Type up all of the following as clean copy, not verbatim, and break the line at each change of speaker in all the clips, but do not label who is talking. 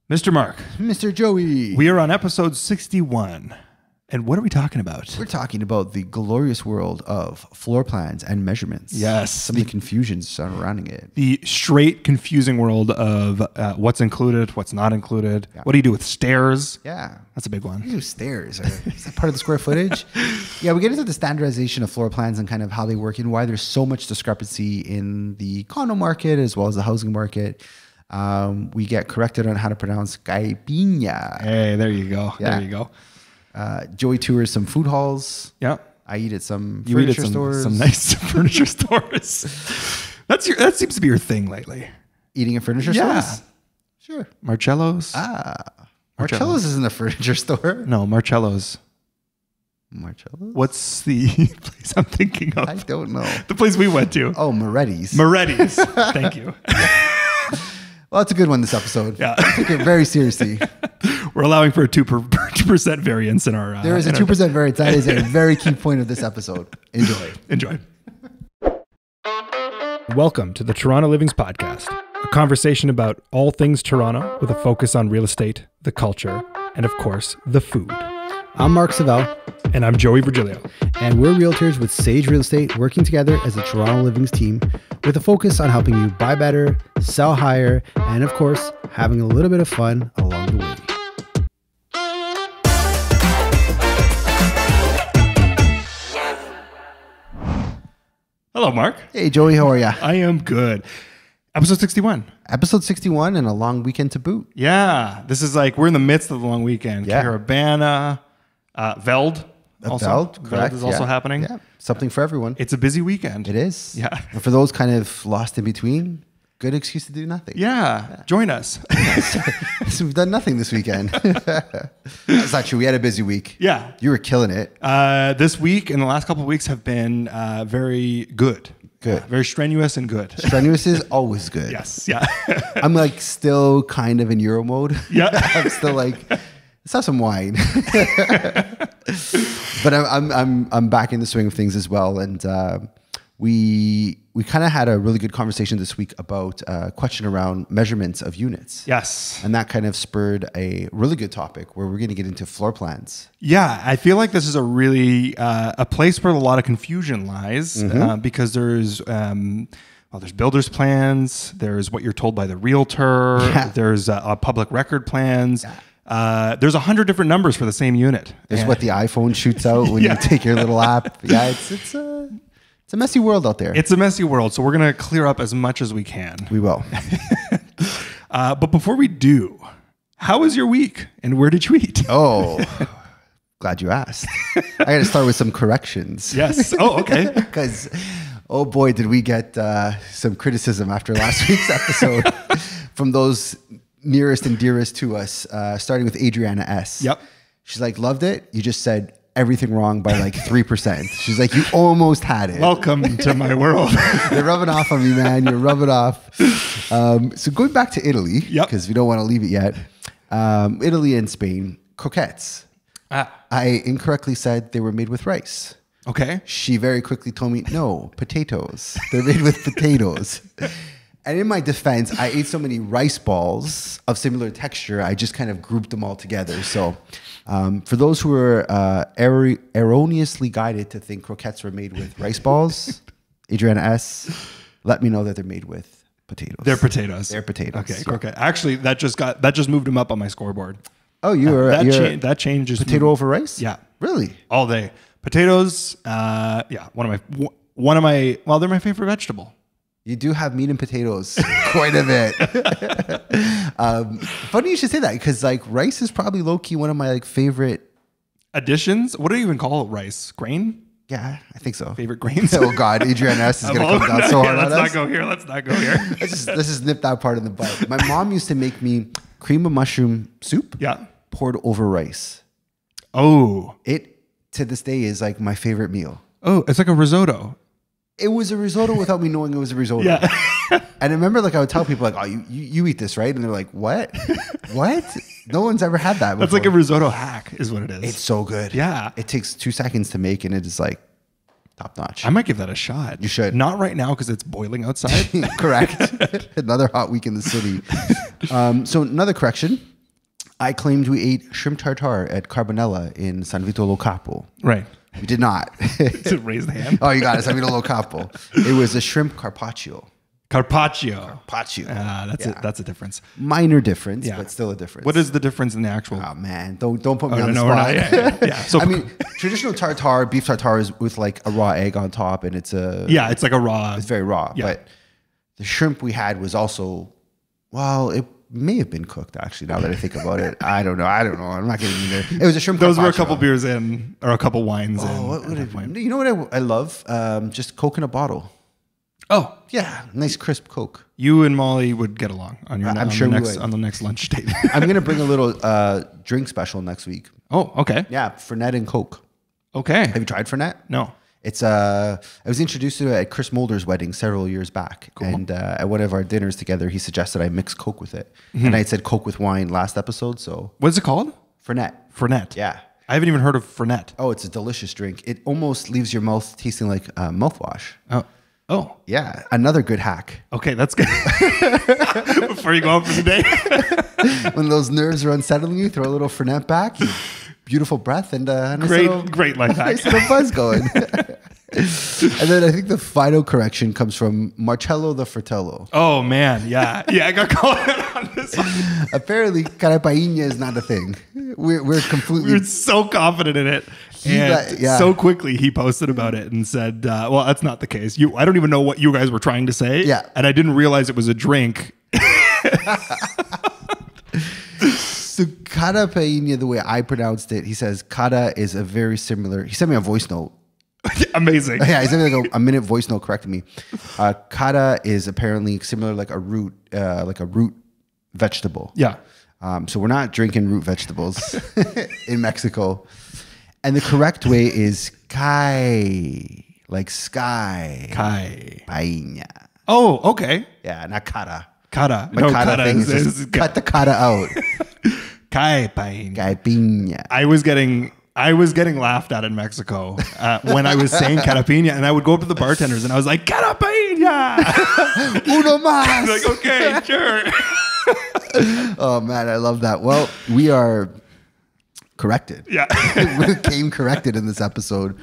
Mr. Mark.
Mr. Joey.
We are on episode 61. And what are we talking about?
We're talking about the glorious world of floor plans and measurements.
Yes.
Some of the confusions surrounding it.
The straight confusing world of what's included, what's not included. Yeah. What do you do with stairs?
Yeah.
That's a big one.
What do you do with stairs? Is that part of the square footage? Yeah, we get into the standardization of floor plans and kind of how they work and why there's so much discrepancy in the condo market as well as the housing market. We get corrected on how to pronounce caipirinha.
Hey, there you go. Yeah. There you go.
Joey tours some food halls.
Yeah.
I eat at some furniture stores.
Some nice furniture stores. That seems to be your thing lately.
Eating at furniture stores? Sure.
Marcello's?
Marcello's isn't a furniture store.
No, Marcello's.
Marcello's?
What's the place I'm thinking of?
I don't know.
The place we went to.
Oh, Moretti's.
Moretti's. Thank you.
Well, that's a good one this episode. Yeah. I took it very seriously.
We're allowing for a 2% variance in our...
there is a 2% variance. That is a very key point of this episode. Enjoy.
Enjoy. Welcome to the Toronto Livings Podcast, a conversation about all things Toronto with a focus on real estate, the culture, and of course, the food.
I'm Mark Savell.
And I'm Joey Virgilio.
And we're realtors with Sage Real Estate working together as a Toronto Livings team with a focus on helping you buy better, sell higher, and of course, having a little bit of fun along the way.
Hello, Mark.
Hey, Joey. How are you?
I am good. Episode 61.
Episode 61 and a long weekend to boot.
Yeah. This is like, we're in the midst of the long weekend.
Yeah.
Caravana, Veld.
Veld, correct.
Veld is also happening.
Yeah. Something for everyone.
It's a busy weekend.
It is.
Yeah.
And for those kind of lost in between, good excuse to do nothing.
Yeah. Join us.
So we've done nothing this weekend. That's not true. We had a busy week.
Yeah.
You were killing it.
This week and the last couple of weeks have been very good.
Good.
Very strenuous and good.
Strenuous is always good.
Yes. Yeah.
I'm like still kind of in Euro mode.
Yeah.
I'm still like, let's have some wine. But I'm back in the swing of things as well. And we kind of had a really good conversation this week about a question around measurements of units.
Yes.
And that kind of spurred a really good topic where we're going to get into floor plans.
Yeah, I feel like this is a really a place where a lot of confusion lies because there's there's builder's plans, there's what you're told by the realtor, there's public record plans. Yeah. There's 100 different numbers for the same unit.
There's what the iPhone shoots out when you take your little app. Yeah, it's a messy world out there.
It's a messy world, so we're going to clear up as much as we can.
We will.
But before we do, how was your week and where did you eat?
Oh, glad you asked. I got to start with some corrections.
Yes. Oh, okay.
Because, oh boy, did we get some criticism after last week's episode from those nearest and dearest to us, starting with Adriana S.
Yep.
She's like, loved it. You just said everything wrong by like 3%. She's like, you almost had it.
Welcome to my world.
You're rubbing off on me, man. You're rubbing off. So going back to Italy, because we don't want to leave it yet. Italy and Spain, croquettes. I incorrectly said they were made with rice.
Okay.
She very quickly told me, no, potatoes. They're made with potatoes. And in my defense, I ate so many rice balls of similar texture, I just kind of grouped them all together. So for those who are erroneously guided to think croquettes were made with rice balls, Adriana S., let me know that they're made with potatoes.
They're potatoes.
They're potatoes.
Okay, croquette. Actually, that just moved them up on my scoreboard.
Oh, that
changes.
Potato over rice?
Yeah.
Really?
All day. Potatoes, one of my, well, they're my favorite vegetable.
You do have meat and potatoes quite a bit. Funny you should say that because like rice is probably low key one of my like favorite
additions. What do you even call rice? Grain?
Yeah, I think so.
Favorite grains?
Oh God, Adriana S is going to come down so hard on us.
Let's not go here.
Let's just nip that part in the bud. My mom used to make me cream of mushroom soup.
Yeah.
Poured over rice.
Oh.
It to this day is like my favorite meal.
Oh, it's like a risotto.
It was a risotto without me knowing it was a risotto.
Yeah.
And I remember like I would tell people like, oh, you eat this, right? And they're like, what? What? No one's ever had that before.
That's like a risotto hack is what it is.
It's so good.
Yeah.
It takes 2 seconds to make and it is like top notch.
I might give that a shot.
You should.
Not right now because it's boiling outside.
Correct. Another hot week in the city. So another correction. I claimed we ate shrimp tartare at Carbonella in San Vito Lo Capo.
Right.
We did not.
To raise the hand.
Oh, you got it. San Vito Lo Capo. It was a shrimp carpaccio.
Carpaccio.
Carpaccio.
That's a difference.
Minor difference, but still a difference.
What is the difference in the actual?
Oh man, don't put me on the
spot.
Yeah.
So
I mean, traditional tartare, beef tartare is with like a raw egg on top, and it's
it's like a raw.
It's very raw. Yeah. But the shrimp we had was also, well, it may have been cooked actually. Now that I think about it, I don't know. I'm not getting either. It was a shrimp.
Those were a couple beers in, or a couple wines in.
What would it, you know what I love? Just Coke in a bottle.
Oh
yeah, nice crisp Coke.
You and Molly would get along on your.
I'm sure
on the next lunch date.
I'm gonna bring a little drink special next week.
Oh, okay.
Yeah, Fernet and Coke.
Okay.
Have you tried Fernet?
No.
It's I was introduced to it at Chris Mulder's wedding several years back, and at one of our dinners together, he suggested I mix Coke with it, and I had said Coke with wine last episode. So
what's it called?
Fernet.
Fernet.
Yeah.
I haven't even heard of Fernet.
Oh, it's a delicious drink. It almost leaves your mouth tasting like mouthwash.
Oh.
Yeah. Another good hack.
Okay, that's good. Before you go out for the day.
When those nerves are unsettling you, throw a little Fernet back. Beautiful breath and
great life hack.
Nice little buzz going. And then I think the final correction comes from Marcello the Fratello.
Oh man, yeah, I got called out on this one.
Apparently, carapainha is not a thing. We're completely.
We were so confident in it, and so quickly he posted about it and said, "Well, that's not the case. I don't even know what you guys were trying to say.
Yeah,
and I didn't realize it was a drink."
So carapainha, the way I pronounced it, he says cara is a very similar. He sent me a voice note.
Amazing.
Yeah, he sent me like a minute voice note correcting me. Cara is apparently similar, like a root vegetable.
Yeah.
So we're not drinking root vegetables in Mexico. And the correct way is kai, like sky.
Kai.
Painha.
Oh, okay.
Yeah, not cara.
Cara.
My cara thing is just cut the cara out.
Kai painha.
Kai piña.
I was getting laughed at in Mexico when I was saying carapiña, and I would go up to the bartenders and I was like, carapiña.
Uno más.
Like, okay, sure.
Oh man, I love that. Well, we are corrected.
Yeah.
We came corrected in this episode.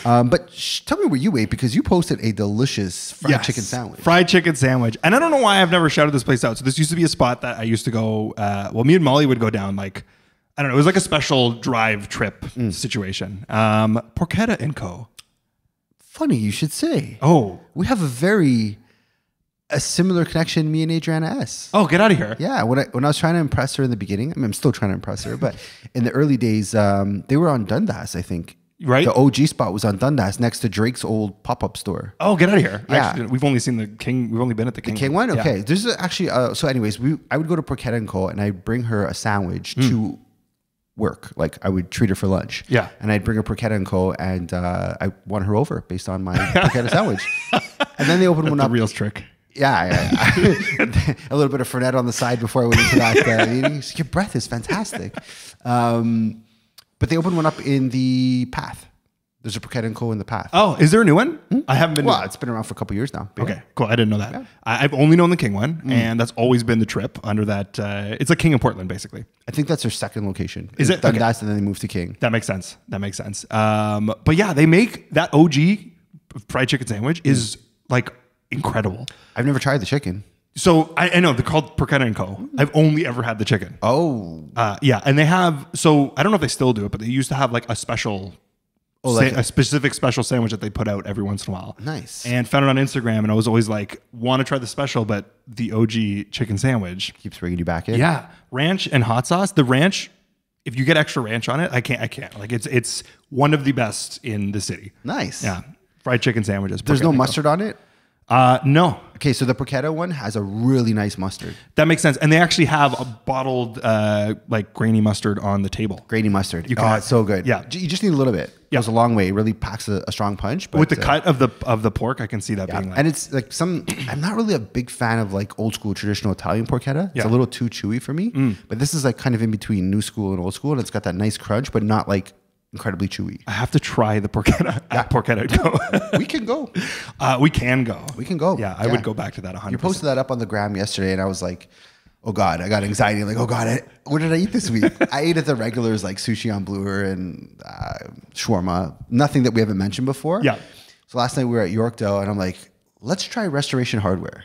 But tell me where you ate, because you posted a delicious fried chicken sandwich.
Fried chicken sandwich. And I don't know why I've never shouted this place out. So this used to be a spot that I used to go, me and Molly would go down like, I don't know, it was like a special drive trip situation. Porchetta & Co.
Funny you should say.
Oh.
We have a similar connection, me and Adriana S.
Oh, get out of here.
Yeah, when I was trying to impress her in the beginning, I mean, I'm still trying to impress her, but in the early days, they were on Dundas, I think.
Right.
The OG spot was on Dundas next to Drake's old pop-up store.
Oh, get out of here.
Yeah.
Actually, we've only seen the King. We've only been at the King.
The King one? Okay.
Yeah.
There's actually, so anyways, I would go to Porchetta & Co. and I'd bring her a sandwich to work. Like I would treat her for lunch.
Yeah.
And I'd bring her Porchetta & Co. and I won her over based on my Porchetta sandwich. And then they opened one up.
The Reels trick.
Yeah. A little bit of Fernet on the side before I went into that meeting. Your breath is fantastic. But they opened one up in the Path. There's a Porchetta & Co. in the Path.
Oh, is there a new one? I haven't been.
Well, it's been around for a couple years now.
Okay, cool. I didn't know that. Yeah. I've only known the King one, and that's always been the trip under that. It's like King in Portland, basically.
I think that's their second location.
Is it?
Dundas, and then they moved to King.
That makes sense. But yeah, they make that OG fried chicken sandwich is like incredible.
I've never tried the chicken.
So I know they're called Porchetta & Co. I've only ever had the chicken.
Oh.
Yeah, and they have, so I don't know if they still do it, but they used to have like a special, a specific special sandwich that they put out every once in a while.
Nice.
And found it on Instagram, and I was always like, want to try the special, but the OG chicken sandwich
keeps bringing you back in.
Yeah, ranch and hot sauce. The ranch, if you get extra ranch on it, I can't. Like it's one of the best in the city.
Nice.
Yeah, fried chicken sandwiches.
There's no mustard on it?
No.
Okay, so the Porchetta one has a really nice mustard.
That makes sense. And they actually have a bottled like grainy mustard on the table.
Grainy mustard. It's so good.
Yeah.
You just need a little bit. It goes a long way. It really packs a strong punch. But
with the cut of the pork, I can see that being like.
And it's like I'm not really a big fan of like old school traditional Italian porchetta. It's a little too chewy for me. But this is like kind of in between new school and old school. And it's got that nice crunch, but not like incredibly chewy.
I have to try the Porchetta at Porchetta & Co.
We can go.
We can go.
We can go.
Yeah, I would go back to that 100%.
You posted that up on the gram yesterday, and I was like, oh God, I got anxiety. Like, oh God, what did I eat this week? I ate at the regulars like sushi on Bloor and shawarma. Nothing that we haven't mentioned before.
Yeah.
So last night we were at Yorkdale and I'm like, let's try Restoration Hardware.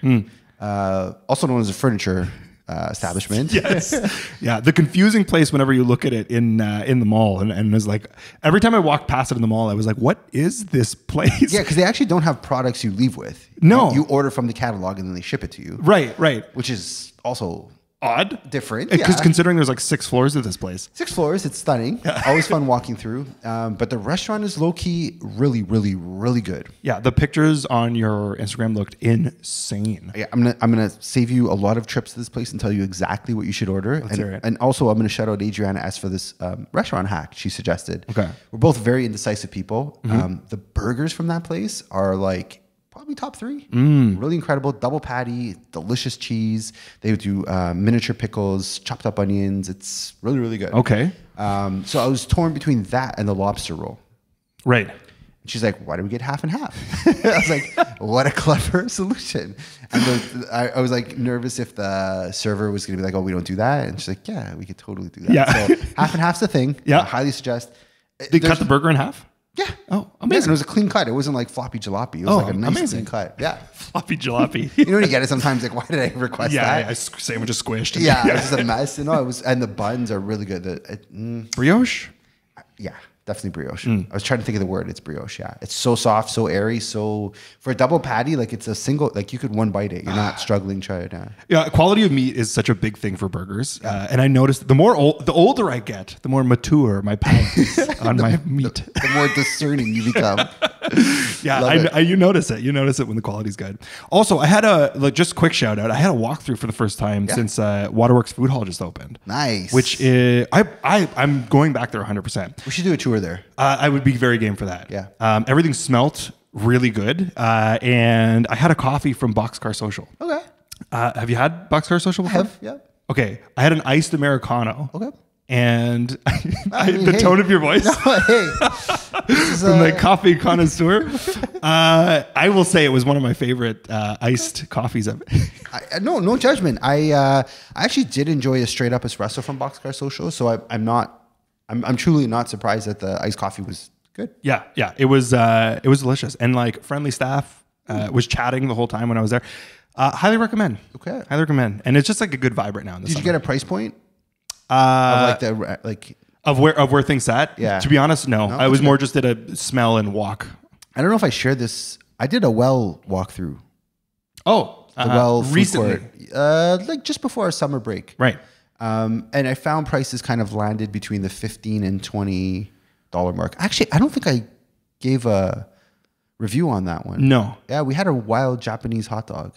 Also known as a furniture establishment.
Yes. Yeah. The confusing place whenever you look at it in the mall and it's like every time I walked past it in the mall, I was like, what is this place?
Yeah, because they actually don't have products you leave with.
No.
You order from the catalog and then they ship it to you.
Right.
Which is also
Odd.
different.
Because considering there's like 6 floors to this place.
6 floors. It's stunning. Always fun walking through. But the restaurant is low key really, really, really good.
Yeah. The pictures on your Instagram looked insane.
Yeah, I'm gonna save you a lot of trips to this place and tell you exactly what you should order. And also, I'm gonna shout out Adriana S for this restaurant hack she suggested.
Okay.
We're both very indecisive people. The burgers from that place are like probably top 3. Really incredible. Double patty, delicious cheese. They do miniature pickles, chopped up onions. It's really, really good.
Okay.
So I was torn between that and the lobster roll.
Right.
She's like, why don't we get half and half? I was like, what a clever solution. And I was like nervous if the server was going to be like, oh, we don't do that. And she's like, yeah, we could totally do that.
Yeah.
So half and half's the thing.
Yeah.
I highly suggest.
They cut the burger in half?
Yeah.
Oh,
And
amazing.
it was a clean cut. It wasn't like floppy jalopy. It was like a nice clean cut. Yeah.
Floppy jalopy.
You know when you get it sometimes, like, why did I request that?
Yeah, sandwich is squished.
Yeah, it was just a mess. You know, and the buns are really good.
Brioche?
Yeah, definitely brioche. I was trying to think of the word. It's brioche. Yeah, it's so soft, so airy. So for a double patty, like it's a single, like you could one bite it. You're not struggling trying to.
Yeah, quality of meat is such a big thing for burgers, and I noticed the older I get, the more mature my palate is on my meat.
The more discerning you become.
Yeah, you notice it. You notice it when the quality's good. Also, I had just quick shout out. I had a walkthrough for the first time since Waterworks Food Hall just opened.
Nice.
Which is I'm going back there 100%.
We should do a tour there.
I would be very game for that.
Yeah.
Everything smelt really good, and I had a coffee from Boxcar Social.
Okay.
Have you had Boxcar Social before?
I have. Yeah.
Okay, I had an iced Americano.
Okay.
And the tone of your voice from the coffee connoisseur, I will say it was one of my favorite iced coffees ever.
No judgment. I actually did enjoy a straight up espresso from Boxcar Social, so I'm truly not surprised that the iced coffee was good.
Yeah, it was delicious, and like friendly staff was chatting the whole time when I was there. Highly recommend.
Okay,
highly recommend, and it's just like a good vibe right now.
Did you get a price point?
Of where things sat?
Yeah.
To be honest, no. I was more just at a smell and walk.
I don't know if I shared this. I did a well walkthrough.
Oh,
the well
recently,
like just before our summer break,
right?
And I found prices kind of landed between the $15 and $20 mark. Actually, I don't think I gave a review on that one.
No.
Yeah, we had a wild Japanese hot dog.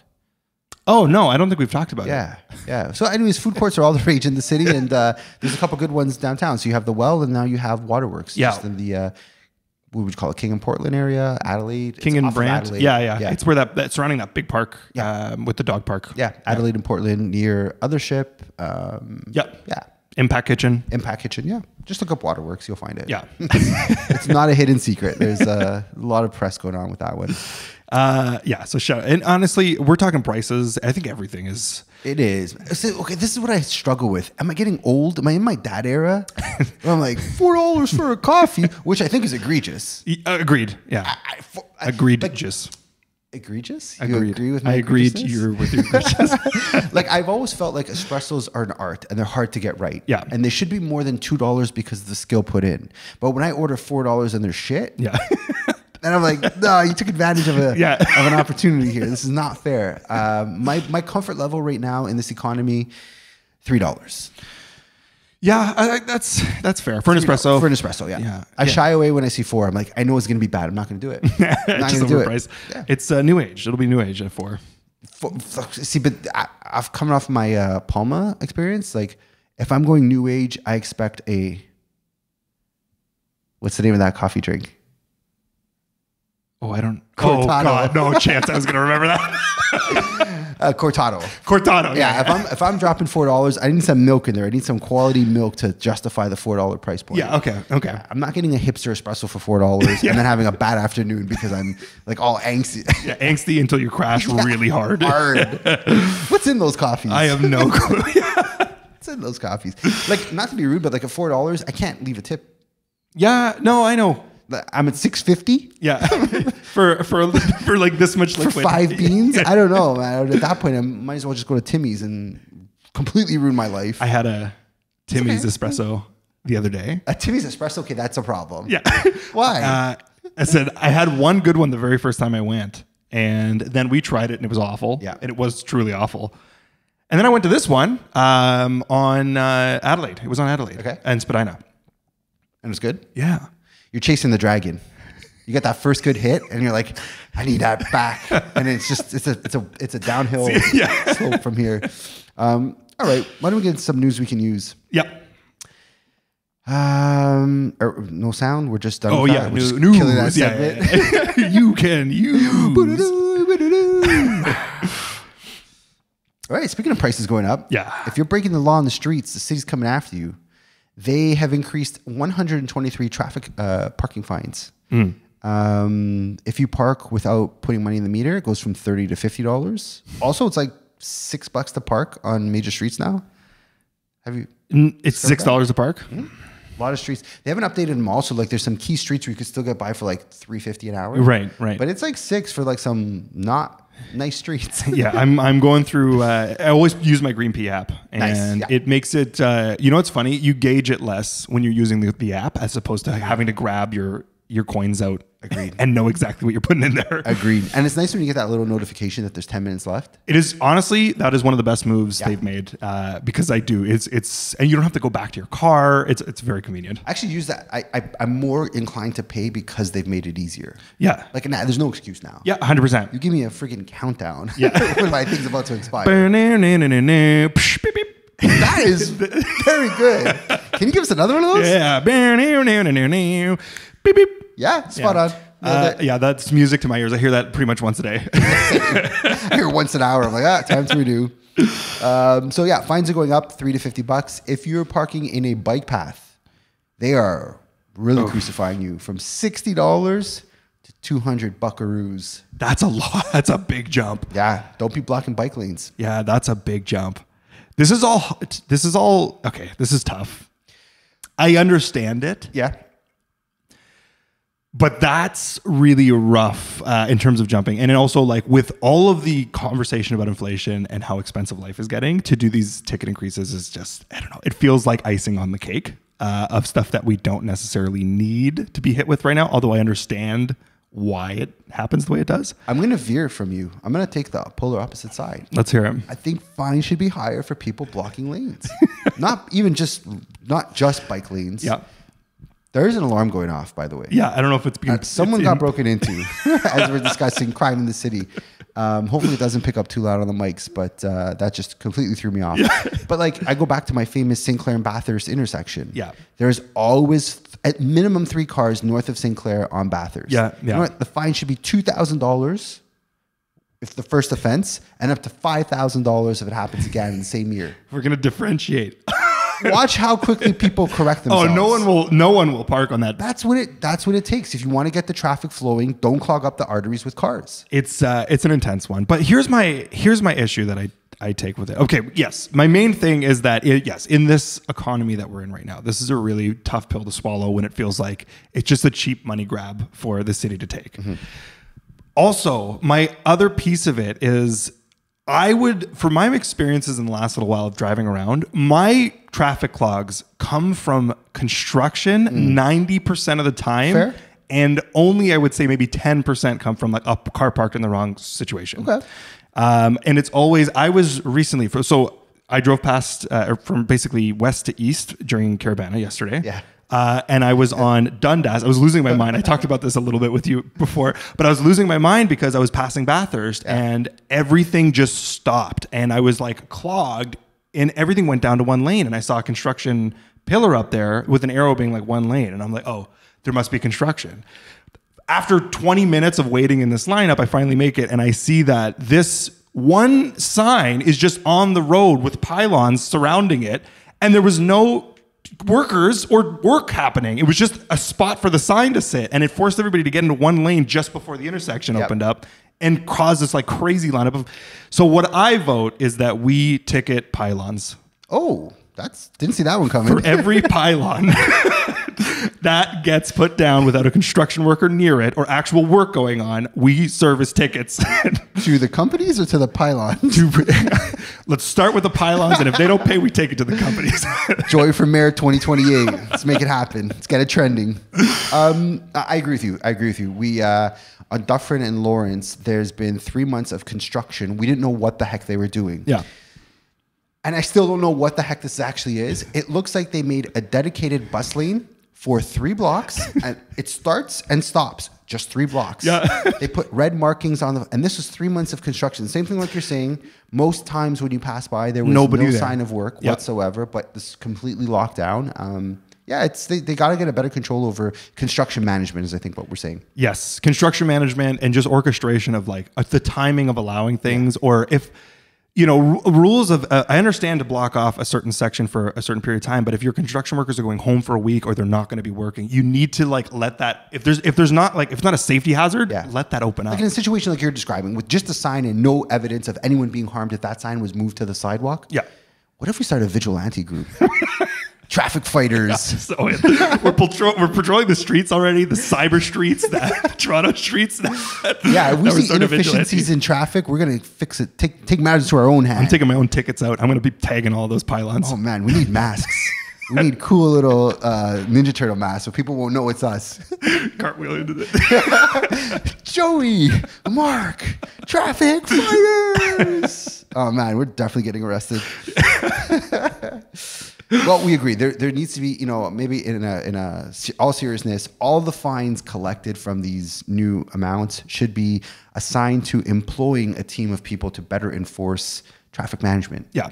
Oh, no, I don't think we've talked about it.
Yeah. So anyways, food courts are all the rage in the city, and there's a couple good ones downtown. So you have the Well, and now you have Waterworks.
Yeah.
Just in the, what would you call it, King and Portland area, Adelaide?
King and Brant? Yeah. It's where that surrounding that big park with the dog park.
Yeah, Adelaide and Portland near Othership.
Yep.
Yeah.
Impact Kitchen,
yeah. Just look up Waterworks, you'll find it.
Yeah.
It's not a hidden secret. There's a lot of press going on with that one.
So shout. And honestly, we're talking prices. I think everything is.
It is. So, okay, this is what I struggle with. Am I getting old? Am I in my dad era? I'm like, $4 for a coffee, which I think is egregious.
Agreed. Yeah. Agreed.
Egregious?
Agreed.
You agree with my
I agreed you're with your egregious.
Like, I've always felt like espressos are an art and they're hard to get right.
Yeah.
And they should be more than $2 because of the skill put in. But when I order $4 and they're shit,
yeah.
and I'm like, no, you took advantage of of an opportunity here. This is not fair. My comfort level right now in this economy, $3.
Yeah, that's fair. For an espresso.
For an espresso, yeah. I shy away when I see $4. I'm like, I know it's going to be bad. I'm not going to do it. I'm not going to do it.
Yeah. It's new age. It'll be new age at $4.
See, but I've come off my Palma experience. Like, if I'm going new age, I expect what's the name of that coffee drink?
Oh, I don't.
Cortado.
Oh, God, no chance I was going to remember that.
Cortado.
Cortado.
Yeah, if I'm dropping $4, I need some milk in there. I need some quality milk to justify the $4 price point.
Yeah. Okay.
I'm not getting a hipster espresso for $4 and then having a bad afternoon because I'm like all angsty.
Yeah, angsty until you crash really hard.
What's in those coffees?
I have no clue.
What's in those coffees? Like, not to be rude, but like at $4, I can't leave a tip.
Yeah. No, I know.
I'm at $6.50.
Yeah, for like this much liquid.
For 5 beans? I don't know, man. At that point, I might as well just go to Timmy's and completely ruin my life.
I had a Timmy's espresso the other day.
A Timmy's espresso? Okay, that's a problem.
Yeah.
Why?
I said I had one good one the very first time I went, and then we tried it and it was awful.
Yeah.
And it was truly awful. And then I went to this one on Adelaide. It was on Adelaide.
Okay.
And Spadina.
And it was good?
Yeah.
You're chasing the dragon. You get that first good hit, and you're like, I need that back. And it's just it's a downhill slope from here. All right, why don't we get some news we can use?
Yep.
No sound. We're just done.
Oh
with
yeah,
that. We're just
news.
killing that segment.
Yeah. You can use.
All right. Speaking of prices going up, if you're breaking the law on the streets, the city's coming after you. They have increased 123 traffic parking fines. If you park without putting money in the meter, it goes from $30 to $50. Also, it's like $6 to park on major streets now. Have you?
It's $6 to park.
A lot of streets. They haven't updated them all. So like, there's some key streets where you could still get by for like $3.50 an hour.
Right.
But it's like $6 for like some not nice streets.
Yeah, I'm going through. I always use my Green Pea app, and it makes it. You know what's funny? You gauge it less when you're using the app as opposed to having to grab your coins out.
Agreed.
And know exactly what you're putting in there.
Agreed. And it's nice when you get that little notification that there's 10 minutes left.
It is honestly, that is one of the best moves they've made because I do. It's and you don't have to go back to your car. It's very convenient.
I actually use that. I'm more inclined to pay because they've made it easier.
Yeah.
Like, nah, there's no excuse now.
Yeah, 100%.
You give me a freaking countdown.
Yeah.
When my thing's about to expire.
That
is very good. Can you give us another one of those?
Yeah.
Yeah, spot on.
Yeah, that's music to my ears. I hear that pretty much once a day.
I hear once an hour. I'm like, time to renew. So yeah, fines are going up $3 to $50. If you're parking in a bike path, they are really crucifying you from $60 to 200 buckaroos.
That's a lot. That's a big jump.
Yeah, don't be blocking bike lanes.
Yeah, that's a big jump. This is all okay. This is tough. I understand it.
Yeah.
But that's really rough in terms of jumping. And then also, like, with all of the conversation about inflation and how expensive life is getting, to do these ticket increases is just, I don't know. It feels like icing on the cake of stuff that we don't necessarily need to be hit with right now. Although I understand why it happens the way it does.
I'm going to veer from you. I'm going to take the polar opposite side.
Let's hear it.
I think fines should be higher for people blocking lanes. not just bike lanes.
Yeah.
There is an alarm going off, by the way.
Yeah, I don't know if it's being...
someone got broken into as we're discussing crime in the city. Hopefully it doesn't pick up too loud on the mics, but that just completely threw me off. Yeah. But like, I go back to my famous St. Clair and Bathurst intersection. Yeah. There's always at minimum 3 cars north of St. Clair on Bathurst. Yeah. You know what? The fine should be $2,000 if the first offense, and up to $5,000 if it happens again in the same year.
We're going to differentiate.
Watch how quickly people correct themselves.
Oh, no one will park on that.
That's what it takes. If you want to get the traffic flowing, don't clog up the arteries with cars.
It's an intense one. But here's my issue that I take with it. Okay, yes. My main thing is that in this economy that we're in right now, this is a really tough pill to swallow when it feels like it's just a cheap money grab for the city to take. Mm-hmm. Also, my other piece of it is from my experiences in the last little while of driving around, my traffic clogs come from construction 90% of the time. Fair. And only, I would say, maybe 10% come from like a car parked in the wrong situation. Okay. And it's always, I was recently, so I drove past from basically west to east during Caravana yesterday. Yeah. And I was on Dundas. I was losing my mind. I talked about this a little bit with you before, but I was losing my mind because I was passing Bathurst and everything just stopped. And I was like clogged and everything went down to one lane. And I saw a construction pillar up there with an arrow being like one lane. And I'm like, oh, there must be construction. After 20 minutes of waiting in this lineup, I finally make it. And I see that this one sign is just on the road with pylons surrounding it, and there was no workers or work happening. It was just a spot for the sign to sit, and it forced everybody to get into one lane just before the intersection opened up and caused this like crazy lineup of. So what I vote is that we ticket pylons.
Oh, didn't see that one coming.
For every pylon that gets put down without a construction worker near it or actual work going on, we service tickets.
To the companies or to the pylons?
Let's start with the pylons, and if they don't pay, we take it to the companies.
Joy for Mayor 2028. Let's make it happen. Let's get it trending. I agree with you. We on Dufferin and Lawrence, there's been 3 months of construction. We didn't know what the heck they were doing.
Yeah.
And I still don't know what the heck this actually is. It looks like they made a dedicated bus lane for 3 blocks, and it starts and stops just 3 blocks.
Yeah.
They put red markings on and this was 3 months of construction. Same thing like you're saying. Most times when you pass by, there was no sign of work whatsoever, but this is completely locked down. They got to get a better control over construction management, is I think what we're saying.
Yes, construction management and just orchestration of like the timing of allowing things, or if. Rules of, I understand to block off a certain section for a certain period of time, but if your construction workers are going home for a week or they're not going to be working, you need to like let that, if it's not a safety hazard, let that open up.
Like in a situation like you're describing with just a sign and no evidence of anyone being harmed if that sign was moved to the sidewalk.
Yeah.
What if we start a vigilante group? Traffic fighters.
Yeah, so we're patrolling the streets already, the cyber streets, the Toronto streets.
If we see inefficiencies in traffic, we're going to fix it. Take matters to our own hands.
I'm taking my own tickets out. I'm going to be tagging all those pylons.
Oh, man, we need masks. We need cool little Ninja Turtle masks so people won't know it's us.
Cartwheel into it.
Joey, Mark, traffic fighters. Oh, man, we're definitely getting arrested. Well, we agree. There needs to be, maybe in all seriousness, all the fines collected from these new amounts should be assigned to employing a team of people to better enforce traffic management.
Yeah.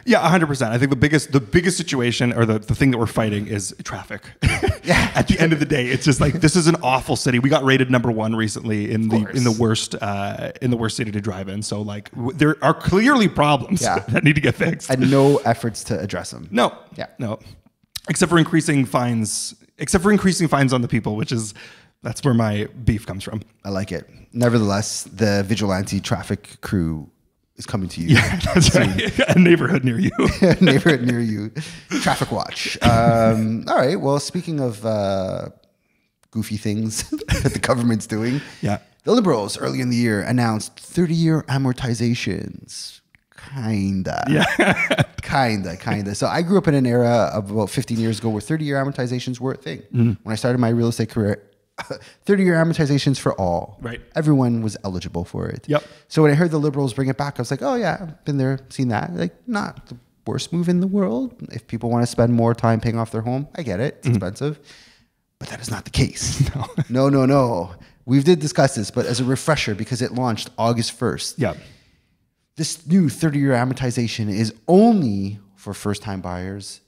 Yeah, 100%. I think the biggest situation or the thing that we're fighting is traffic. At the end of the day, it's just like, this is an awful city. We got rated #1 recently in the worst city to drive in. So like there are clearly problems that need to get fixed.
And no efforts to address them.
No. Except for increasing fines on the people, that's where my beef comes from.
I like it. Nevertheless, the vigilante traffic crew is coming to you.
Yeah, that's right. A neighborhood near you.
Neighborhood near you. Traffic watch. All right. Well, speaking of goofy things that the government's doing, the Liberals early in the year announced 30-year amortizations. Kinda. Yeah. Kinda. So I grew up in an era of about 15 years ago where 30-year amortizations were a thing. When I started my real estate career, 30-year amortizations for all.
Right.
Everyone was eligible for it.
Yep.
So when I heard the Liberals bring it back, I was like, oh yeah, I've been there, seen that. Like, not the worst move in the world. If people want to spend more time paying off their home, I get it. It's expensive. But that is not the case. No. We did discuss this, but as a refresher, because it launched August 1st.
Yeah.
This new 30-year amortization is only for first-time buyers,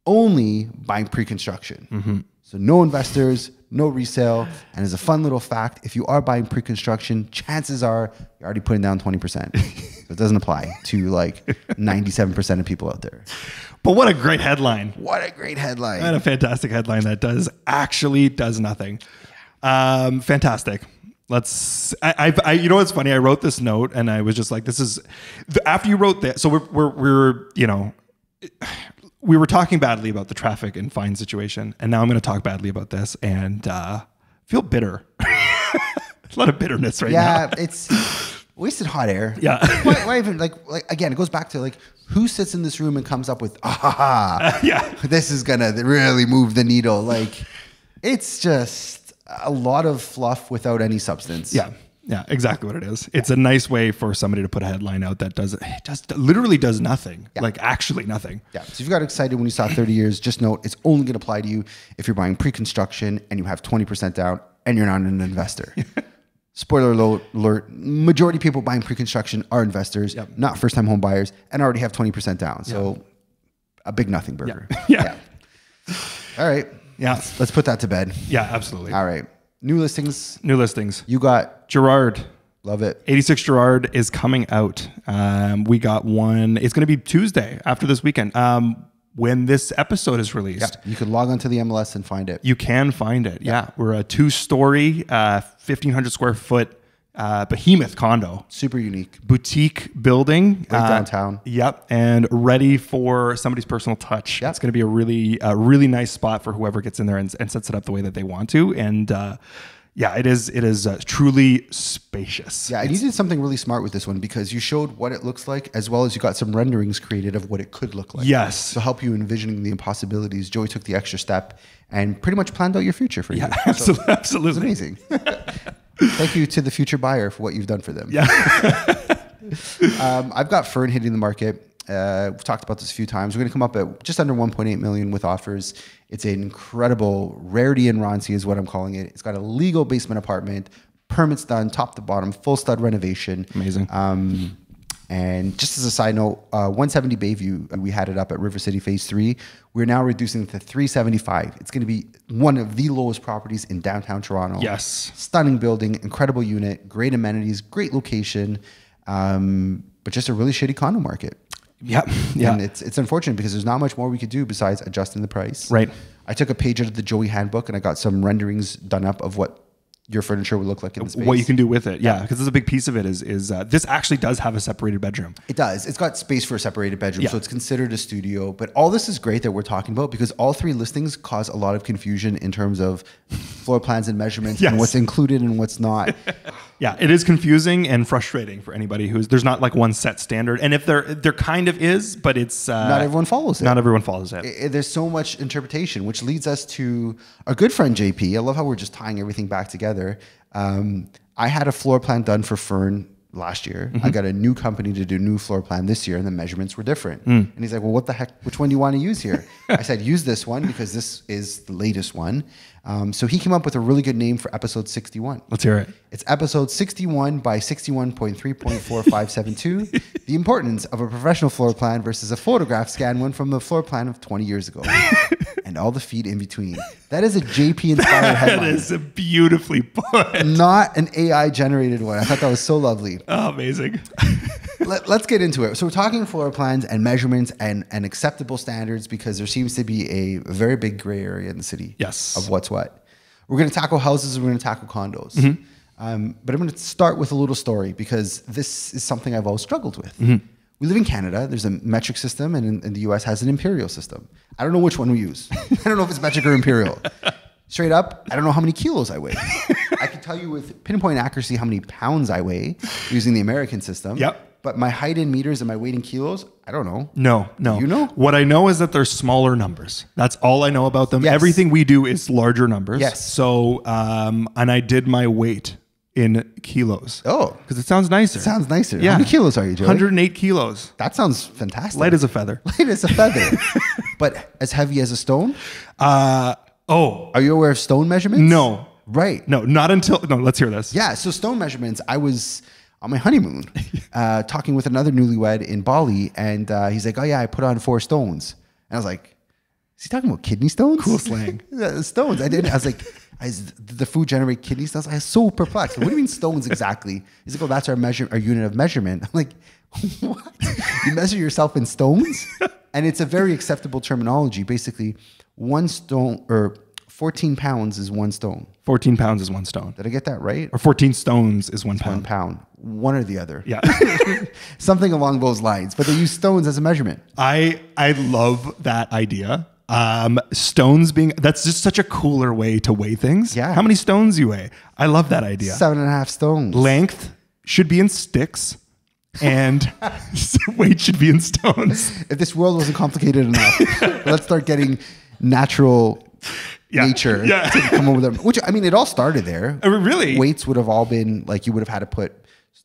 only buying pre-construction. So no investors, no resale. And as a fun little fact, if you are buying pre-construction, chances are you're already putting down 20%. So it doesn't apply to like 97% of people out there.
But what a great headline.
What a great headline.
And a fantastic headline that does nothing. Fantastic. You know what's funny? I wrote this note and I was just like, after you wrote that. So we were talking badly about the traffic and fine situation, and now I'm going to talk badly about this and feel bitter. A lot of bitterness right now.
Yeah, it's wasted hot air.
Yeah.
Why even like again? It goes back to like who sits in this room and comes up with this is gonna really move the needle. Like it's just a lot of fluff without any substance.
Yeah, exactly what it is. It's a nice way for somebody to put a headline out that literally does nothing, like actually nothing.
Yeah. So if you got excited when you saw 30 years, just note it's only going to apply to you if you're buying pre-construction and you have 20% down and you're not an investor. Spoiler alert, majority of people buying pre-construction are investors, not first-time home buyers, and already have 20% down. So a big nothing burger.
Yeah.
All right.
Yeah.
Let's put that to bed.
Yeah, absolutely.
All right. New listings.
You got
Gerard. Love it.
86 Gerrard is coming out. We got one. It's going to be Tuesday after this weekend. When this episode is released.
Yeah, you can log onto the MLS and find it.
You can find it. Yeah. We're a 2-story, 1,500 square foot behemoth condo.
Super unique.
Boutique building.
Right downtown.
Yep. And ready for somebody's personal touch.
Yep.
It's going to be a really nice spot for whoever gets in there and sets it up the way that they want to. And yeah, it is truly spacious.
Yeah, and you did something really smart with this one because you showed what it looks like as well as you got some renderings created of what it could look like.
Yes.
To help you envisioning the impossibilities, Joey took the extra step and pretty much planned out your future for you.
Yeah, absolutely.
It's amazing. Thank you to the future buyer for what you've done for them.
Yeah.
I've got Fern hitting the market. We've talked about this a few times. We're going to come up at just under 1.8 million with offers. It's an incredible rarity in Ranci is what I'm calling it. It's got a legal basement apartment, permits done, top to bottom, full stud renovation.
Amazing.
And just as a side note, 170 Bayview, we had it up at River City Phase 3. We're now reducing it to 375. It's going to be one of the lowest properties in downtown Toronto.
Yes.
Stunning building, incredible unit, great amenities, great location, but just a really shitty condo market.
Yep. Yeah.
And it's unfortunate because there's not much more we could do besides adjusting the price.
Right.
I took a page out of the Joey handbook and I got some renderings done up of what your furniture would look like in the space.
What you can do with it. Yeah. Because this is a big piece of it is this actually does have a separated bedroom.
It does. It's got space for a separated bedroom.
Yeah.
So it's considered a studio. But all this is great that we're talking about because all three listings cause a lot of confusion in terms of floor plans and measurements
Yes.
and what's included and what's not.
Yeah, it is confusing and frustrating for anybody there's not like one set standard. And if there kind of is, but it's
Not everyone follows it.
Not everyone follows it.
There's so much interpretation, which leads us to our good friend JP. I love how we're just tying everything back together. I had a floor plan done for Fern last year. I got a new company to do new floor plan this year, and the measurements were different. And he's like, well, what the heck? Which one do you want to use here? I said, use this one because this is the latest one. So he came up with a really good name for episode 61.
Let's hear it.
It's episode 61 by 61.3.4572. The importance of a professional floor plan versus a photograph scan one from the floor plan of 20 years ago. And all the feet in between. That is a JP-inspired headline.
That is beautifully put.
Not an AI-generated one. I thought that was so lovely.
Oh, amazing.
Let's get into it. So we're talking floor plans and measurements and acceptable standards because there seems to be a very big gray area in the city.
Yes.
Of what's what. We're going to tackle houses and we're going to tackle condos. But I'm going to start with a little story because this is something I've always struggled with. We live in Canada. There's a metric system, and in the US has an imperial system. I don't know which one we use. I don't know if it's metric or imperial. Straight up, I don't know how many kilos I weigh. I can tell you with pinpoint accuracy how many pounds I weigh using the American system.
Yep.
But my height in meters and my weight in kilos, I don't know.
No.
You know?
What I know is that they're smaller numbers. That's all I know about them.
Yes.
Everything we do is larger numbers.
Yes.
So, and I did my weight in kilos.
Oh.
Because it sounds nicer.
It sounds nicer.
Yeah.
How many kilos are you, Joey?
108 kilos.
That sounds fantastic.
Light as a feather.
Light as a feather. But as heavy as a stone?
Oh.
Are you aware of stone measurements?
No.
Right.
No, not until... No, let's hear this.
Yeah, so stone measurements, I was on my honeymoon talking with another newlywed in Bali, and he's like, oh yeah, I put on 4 stones. And I was like, is he talking about kidney stones?
Cool slang.
Yeah, stones. I was like, did the food generate kidney stones? I was so perplexed. What do you mean stones exactly? He's like, oh, that's our unit of measurement. I'm like, what? You measure yourself in stones? And it's a very acceptable terminology. Basically, 1 stone or 14 pounds is 1 stone.
14 pounds is 1 stone.
Did I get that right?
Or 14 stones is 1 pound.
1 pound. One or the other.
Yeah.
Something along those lines. But they use stones as a measurement.
I love that idea. Stones that's just such a cooler way to weigh things.
Yeah.
How many stones you weigh? I love that idea.
7.5 stones.
Length should be in sticks and weight should be in stones.
If this world wasn't complicated enough, let's start getting natural nature to come up with them. Which, I mean, it all started there.
Really?
Weights would have all been like you would have had to put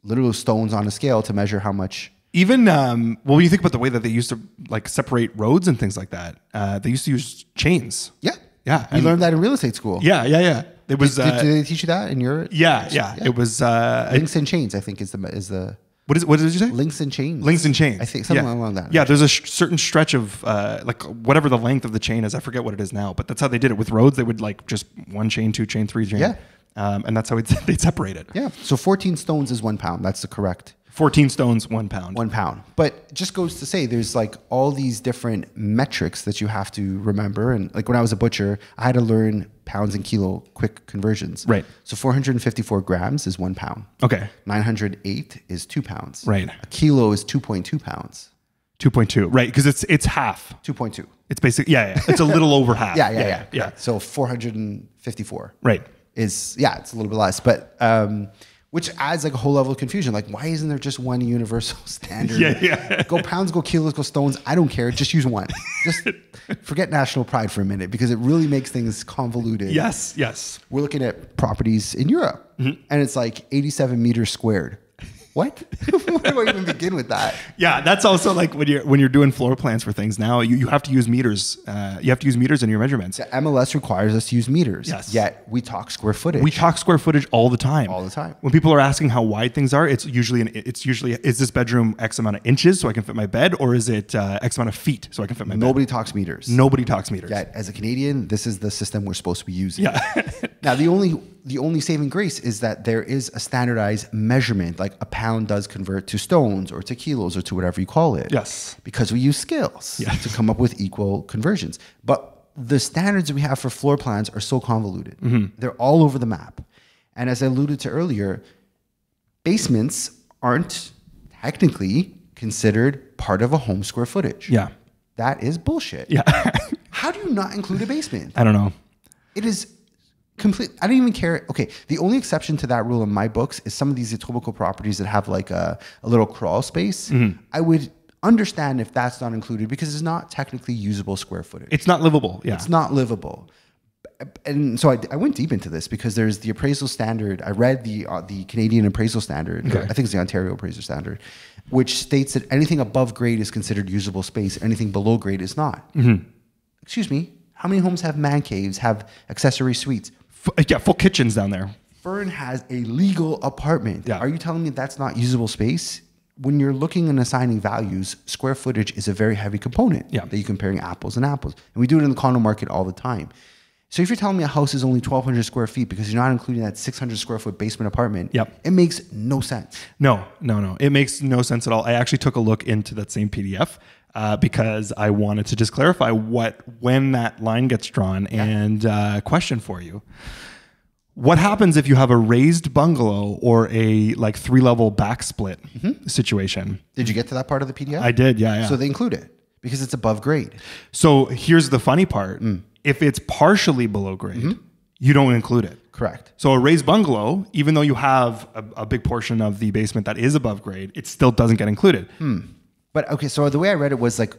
literal stones on a scale to measure how much.
Even, when you think about the way that they used to like separate roads and things like that, they used to use chains.
Yeah.
Yeah.
You learned that in real estate school.
Yeah. It was.
Did they teach you that in your?
Yeah. It was.
Links and chains, I think, is the.
What did you say?
Links and chains.
Links and chains.
I think something along that.
Yeah, there's a certain stretch of like whatever the length of the chain is. I forget what it is now, but that's how they did it with roads. They would like just 1 chain, 2 chain, 3 chain.
Yeah.
And that's how they'd separate it.
Yeah. So 14 stones is 1 pound. That's the correct.
14 stones, 1 pound.
1 pound. But it just goes to say there's like all these different metrics that you have to remember. And like when I was a butcher, I had to learn pounds and kilo quick conversions.
Right.
So 454 grams is 1 pound.
Okay.
908 is 2 pounds.
Right.
A kilo is 2.2 pounds.
2.2. Right. Because it's half.
2.2.
It's basically, yeah. It's a little over half.
Yeah. So 454.
Right.
It's a little bit less. But which adds like a whole level of confusion. Like, why isn't there just one universal standard?
Yeah.
Go pounds, go kilos, go stones. I don't care. Just use one. Just forget national pride for a minute because it really makes things convoluted.
Yes.
We're looking at properties in Europe and it's like 87 meters squared. What? Where do I even begin with that?
Yeah, that's also like when you're doing floor plans for things now, you have to use meters. You have to use meters in your measurements.
The MLS requires us to use meters.
Yes.
Yet we talk square footage.
We talk square footage all the time.
All the time.
When people are asking how wide things are, it's usually is this bedroom X amount of inches so I can fit my bed, or is it X amount of feet so I can fit my bed?
Nobody talks meters.
Nobody talks meters.
Yet as a Canadian, this is the system we're supposed to be using.
Yeah.
Now the only saving grace is that there is a standardized measurement, like a pound does convert to stones or to kilos or to whatever you call it.
Yes.
Because we use scales to come up with equal conversions. But the standards we have for floor plans are so convoluted. They're all over the map. And as I alluded to earlier, basements aren't technically considered part of a home square footage.
Yeah.
That is bullshit.
Yeah.
How do you not include a basement?
I don't know.
It is complete. I don't even care. Okay. The only exception to that rule in my books is some of these etobicoke properties that have like a little crawl space. I would understand if that's not included because it's not technically usable square footage.
It's not livable. Yeah.
It's not livable. And so I went deep into this because there's the appraisal standard. I read the Canadian appraisal standard.
Okay.
I think it's the Ontario appraisal standard, which states that anything above grade is considered usable space. Anything below grade is not. Excuse me. How many homes have man caves, have accessory suites?
Full kitchens down there.
Fern has a legal apartment.
Yeah.
Are you telling me that's not usable space? When you're looking and assigning values, square footage is a very heavy component.
Yeah.
That you're comparing apples and apples. And we do it in the condo market all the time. So if you're telling me a house is only 1,200 square feet because you're not including that 600 square foot basement apartment, it makes no sense.
No. It makes no sense at all. I actually took a look into that same PDF because I wanted to just clarify when that line gets drawn and question for you. What happens if you have a raised bungalow or a like 3-level back split situation?
Did you get to that part of the PDF?
I did, yeah.
So they include it because it's above grade.
So here's the funny part. If it's partially below grade, you don't include it.
Correct.
So a raised bungalow, even though you have a big portion of the basement that is above grade, it still doesn't get included.
But okay, so the way I read it was like,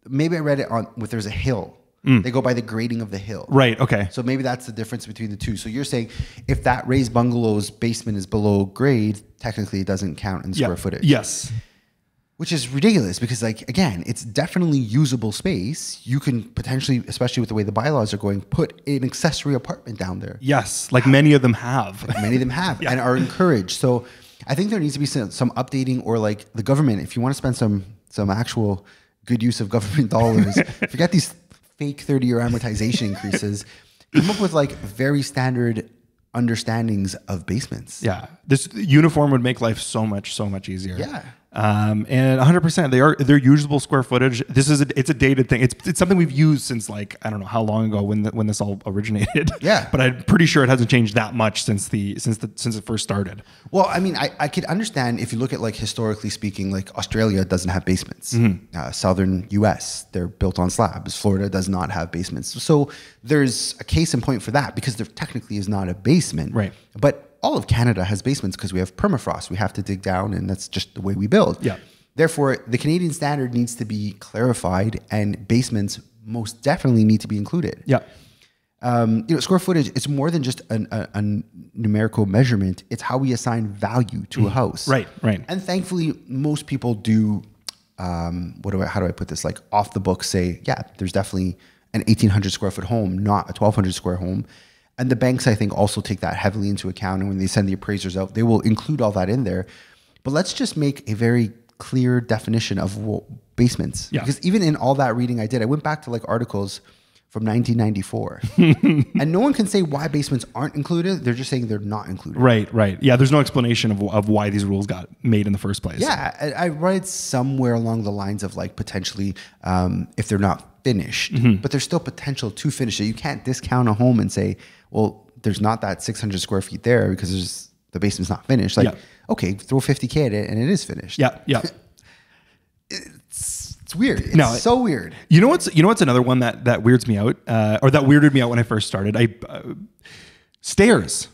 maybe I read it on if there's a hill. They go by the grading of the hill.
Right, okay.
So maybe that's the difference between the two. So you're saying if that raised bungalow's basement is below grade, technically it doesn't count in square footage.
Yes.
Which is ridiculous because, like, again, it's definitely usable space. You can potentially, especially with the way the bylaws are going, put an accessory apartment down there.
Yes, like many of them have.
Many of them have and are encouraged. So I think there needs to be some updating, or like the government, if you want to spend some actual good use of government dollars, forget these fake 30-year amortization increases, come up with like very standard understandings of basements.
Yeah, this uniform would make life so much easier.
Yeah.
And 100%, they're usable square footage. It's a dated thing. It's something we've used since like I don't know how long ago when this all originated.
Yeah,
but I'm pretty sure it hasn't changed that much since it first started.
Well, I mean, I could understand if you look at like historically speaking, like Australia doesn't have basements. Southern U.S. they're built on slabs. Florida does not have basements. So there's a case in point for that because there technically is not a basement.
Right.
But all of Canada has basements because we have permafrost. We have to dig down, and that's just the way we build.
Yeah.
Therefore, the Canadian standard needs to be clarified, and basements most definitely need to be included.
Yeah.
Square footage, it's more than just a numerical measurement. It's how we assign value to a house.
Right.
And thankfully, most people do, how do I put this? Like off the book say, yeah, there's definitely an 1,800 square foot home, not a 1,200 square home. And the banks, I think, also take that heavily into account. And when they send the appraisers out, they will include all that in there. But let's just make a very clear definition of basements.
Yeah.
Because even in all that reading I did, I went back to like articles from 1994. And no one can say why basements aren't included. They're just saying they're not included.
Right. Yeah, there's no explanation of why these rules got made in the first place.
Yeah, I read somewhere along the lines of like potentially if they're not finished, but there's still potential to finish it. You can't discount a home and say, well, there's not that 600 square feet there because the basement's not finished. Like, okay, throw 50K at it and it is finished.
Yeah.
It's weird. It's so weird.
You know what's another one that weirds me out, or that weirded me out when I first started? Stairs.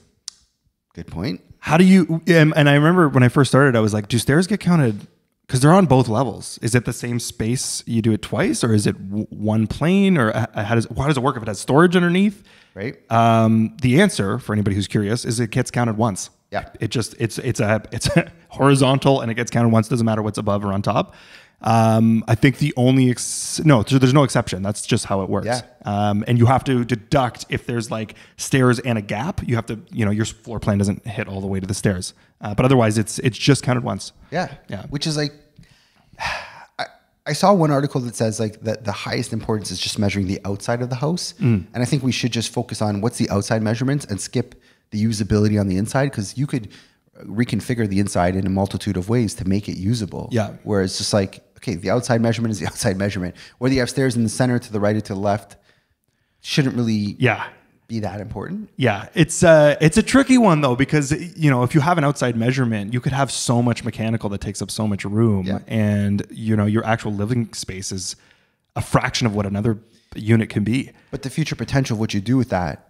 Good point.
How do you? And I remember when I first started, I was like, do stairs get counted? Because they're on both levels. Is it the same space? You do it twice, or is it one plane? Or how does it work if it has storage underneath?
Right.
The answer for anybody who's curious is it gets counted once.
Yeah.
It's a horizontal and it gets counted once. Doesn't matter what's above or on top. I think the only there's no exception. That's just how it works.
Yeah.
And you have to deduct if there's like stairs and a gap. You have to, your floor plan doesn't hit all the way to the stairs. But otherwise, it's just counted once.
Yeah. Which is like, I saw one article that says like that the highest importance is just measuring the outside of the house, and I think we should just focus on what's the outside measurements and skip the usability on the inside, because you could reconfigure the inside in a multitude of ways to make it usable.
Yeah.
Where it's just like, okay, the outside measurement is the outside measurement. Whether you have stairs in the center, to the right, or to the left, shouldn't really be that important.
Yeah. It's a tricky one though, because if you have an outside measurement, you could have so much mechanical that takes up so much room, and your actual living space is a fraction of what another unit can be.
But the future potential of what you do with that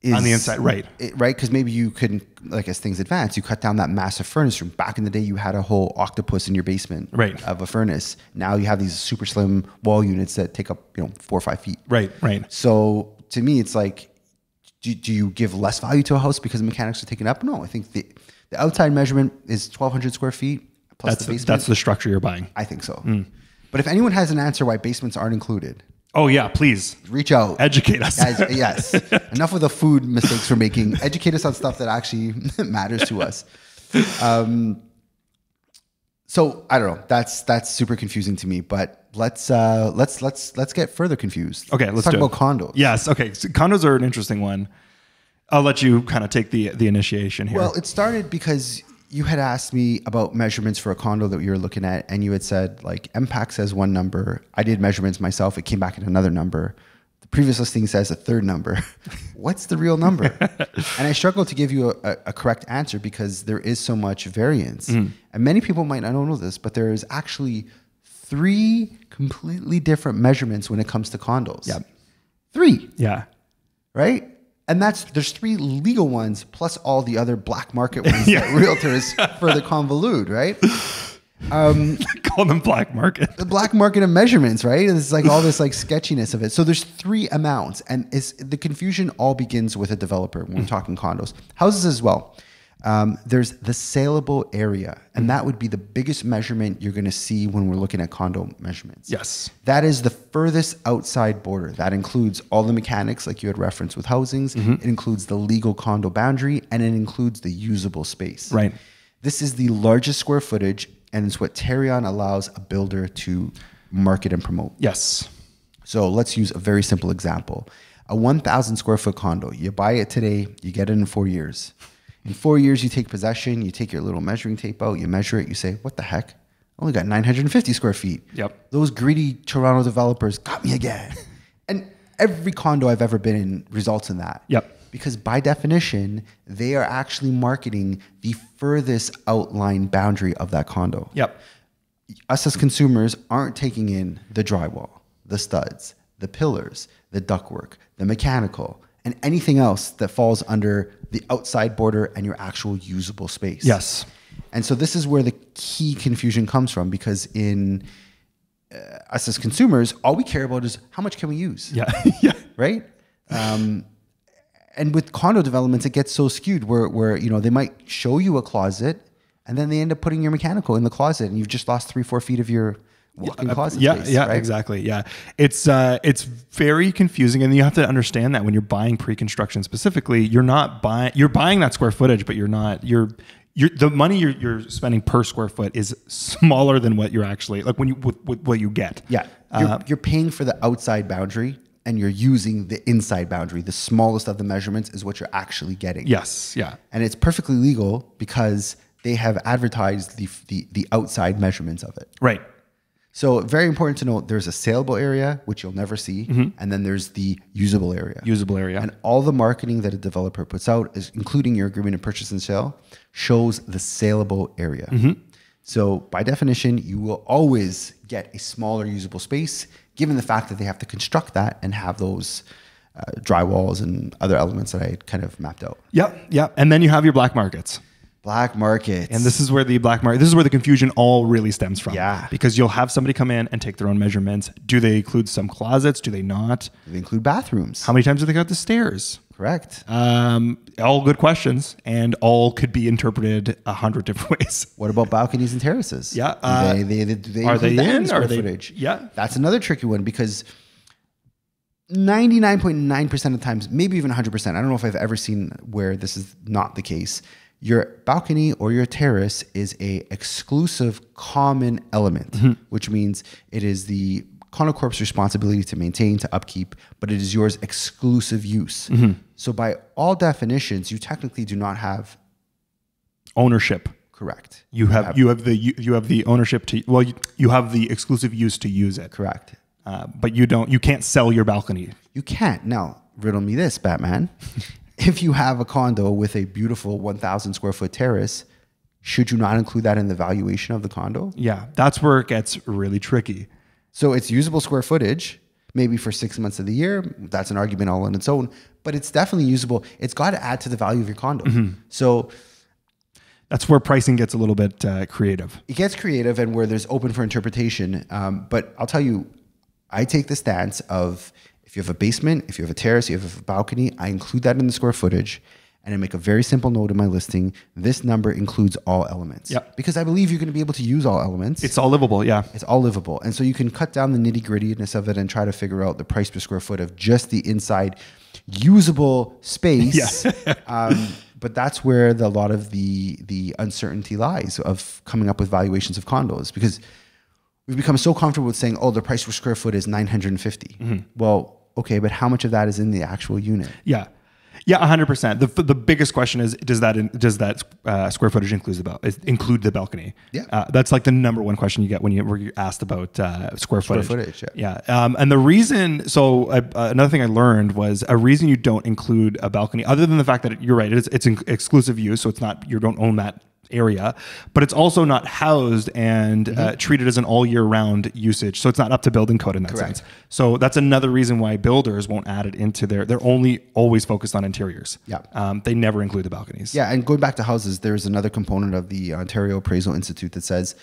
is
on the inside, right?
Right, because maybe you could, like, as things advance, you cut down that massive furnace room. Back in the day, you had a whole octopus in your basement of a furnace. Now you have these super slim wall units that take up 4 or 5 feet.
Right.
So to me, it's like, do you give less value to a house because the mechanics are taken up? No, I think the outside measurement is 1,200 square feet plus the basement.
That's the structure you're buying.
I think so. But if anyone has an answer why basements aren't included,
oh yeah, please
reach out.
Educate us.
Yes. Enough of the food mistakes we're making. Educate us on stuff that actually matters to us. So I don't know. That's super confusing to me. But let's get further confused.
Okay, let's
talk
do
about condos.
Yes. Okay. So condos are an interesting one. I'll let you kind of take the initiation here.
Well, it started because you had asked me about measurements for a condo that you were looking at, and you had said, like, MPAC says one number. I did measurements myself. It came back at another number. The previous listing says a third number. What's the real number? And I struggled to give you a correct answer because there is so much variance. And many people might not know this, but there is actually 3 completely different measurements when it comes to condos.
Yep.
3.
Yeah.
Right? And there's 3 legal ones plus all the other black market ones that realtors further convolute, right?
Call them black market.
The black market of measurements, right? It's like all this like sketchiness of it. So there's 3 amounts, and the confusion all begins with a developer when we're talking condos. Houses as well. There's the saleable area, and that would be the biggest measurement you're going to see when we're looking at condo measurements.
Yes.
That is the furthest outside border. That includes all the mechanics, like you had referenced with housings. It includes the legal condo boundary, and it includes the usable space.
Right.
This is the largest square footage, and it's what Terrion allows a builder to market and promote.
Yes.
So let's use a very simple example. A 1,000 square foot condo. You buy it today, you get it in 4 years. In 4 years, you take possession, you take your little measuring tape out, you measure it, you say, what the heck? I only got 950 square feet.
Yep.
Those greedy Toronto developers got me again. And every condo I've ever been in results in that.
Yep.
Because by definition, they are actually marketing the furthest outline boundary of that condo.
Yep.
Us as consumers aren't taking in the drywall, the studs, the pillars, the ductwork, the mechanical, and anything else that falls under the outside border and your actual usable space.
Yes.
And so this is where the key confusion comes from, because in us as consumers, all we care about is how much can we use?
Yeah. Yeah.
Right? And with condo developments, it gets so skewed where they might show you a closet and then they end up putting your mechanical in the closet and you've just lost 3-4 feet of your walk-in closet space.
Yeah,
right?
exactly. Yeah. It's very confusing, and you have to understand that when you're buying pre-construction specifically, you're buying that square footage, but the money you're spending per square foot is smaller than what you're actually, like, when you with what you get.
Yeah. You're paying for the outside boundary, and you're using the inside boundary. The smallest of the measurements is what you're actually getting.
Yes. Yeah.
And it's perfectly legal because they have advertised the outside measurements of it.
Right.
So very important to note, there's a saleable area, which you'll never see. And then there's the usable area.
Usable area.
And all the marketing that a developer puts out, is including your agreement of purchase and sale, shows the saleable area. So by definition, you will always get a smaller usable space, given the fact that they have to construct that and have those drywalls and other elements that I kind of mapped out.
Yep. Yep. And then you have your black markets.
Black markets.
And this is where the confusion all really stems from.
Yeah.
Because you'll have somebody come in and take their own measurements. Do they include some closets? Do they not?
Do they include bathrooms?
How many times do they got the stairs?
Correct.
All good questions, and all could be interpreted 100 different ways.
What about balconies and terraces?
Yeah.
Do they
Are they in?
square
Are they
footage?
Yeah.
That's another tricky one because 99.9% of the times, maybe even 100%, I don't know if I've ever seen where this is not the case. Your balcony or your terrace is a exclusive common element, which means it is the Condo Corp's responsibility to maintain, to upkeep, but it is yours exclusive use. So by all definitions, you technically do not have
ownership.
Correct.
You have the ownership to you have the exclusive use to use it.
Correct.
But you can't sell your balcony.
You can't. Now, riddle me this, Batman. If you have a condo with a beautiful 1,000 square foot terrace, should you not include that in the valuation of the condo?
Yeah, that's where it gets really tricky.
So it's usable square footage, maybe for 6 months of the year. That's an argument all on its own, but it's definitely usable. It's got to add to the value of your condo. So
that's where pricing gets a little bit creative.
It gets creative and where there's open for interpretation. But I'll tell you, I take the stance of, if you have a basement, if you have a terrace, you have a balcony, I include that in the square footage, and I make a very simple note in my listing. This number includes all elements.
Yep.
Because I believe you're going to be able to use all elements.
It's all livable, yeah.
It's all livable. And so you can cut down the nitty-grittiness of it and try to figure out the price per square foot of just the inside usable space. But that's where a lot of the uncertainty lies of coming up with valuations of condos, because we've become so comfortable with saying, oh, the price per square foot is 950. Well, okay, but how much of that is in the actual unit?
Yeah. Yeah, 100%. The biggest question is, does that square footage include the balcony?
Yeah.
That's like the number one question you get when you're asked about square footage.
Yeah.
And the reason, another thing I learned was a reason you don't include a balcony, other than the fact that you're right, it's an exclusive use, so it's not, you don't own that area, but it's also not housed and treated as an all year round usage. So it's not up to building code in that sense. So that's another reason why builders won't add it into they're always focused on interiors.
Yeah.
They never include the balconies.
Yeah. And going back to houses, there's another component of the Ontario Appraisal Institute that says,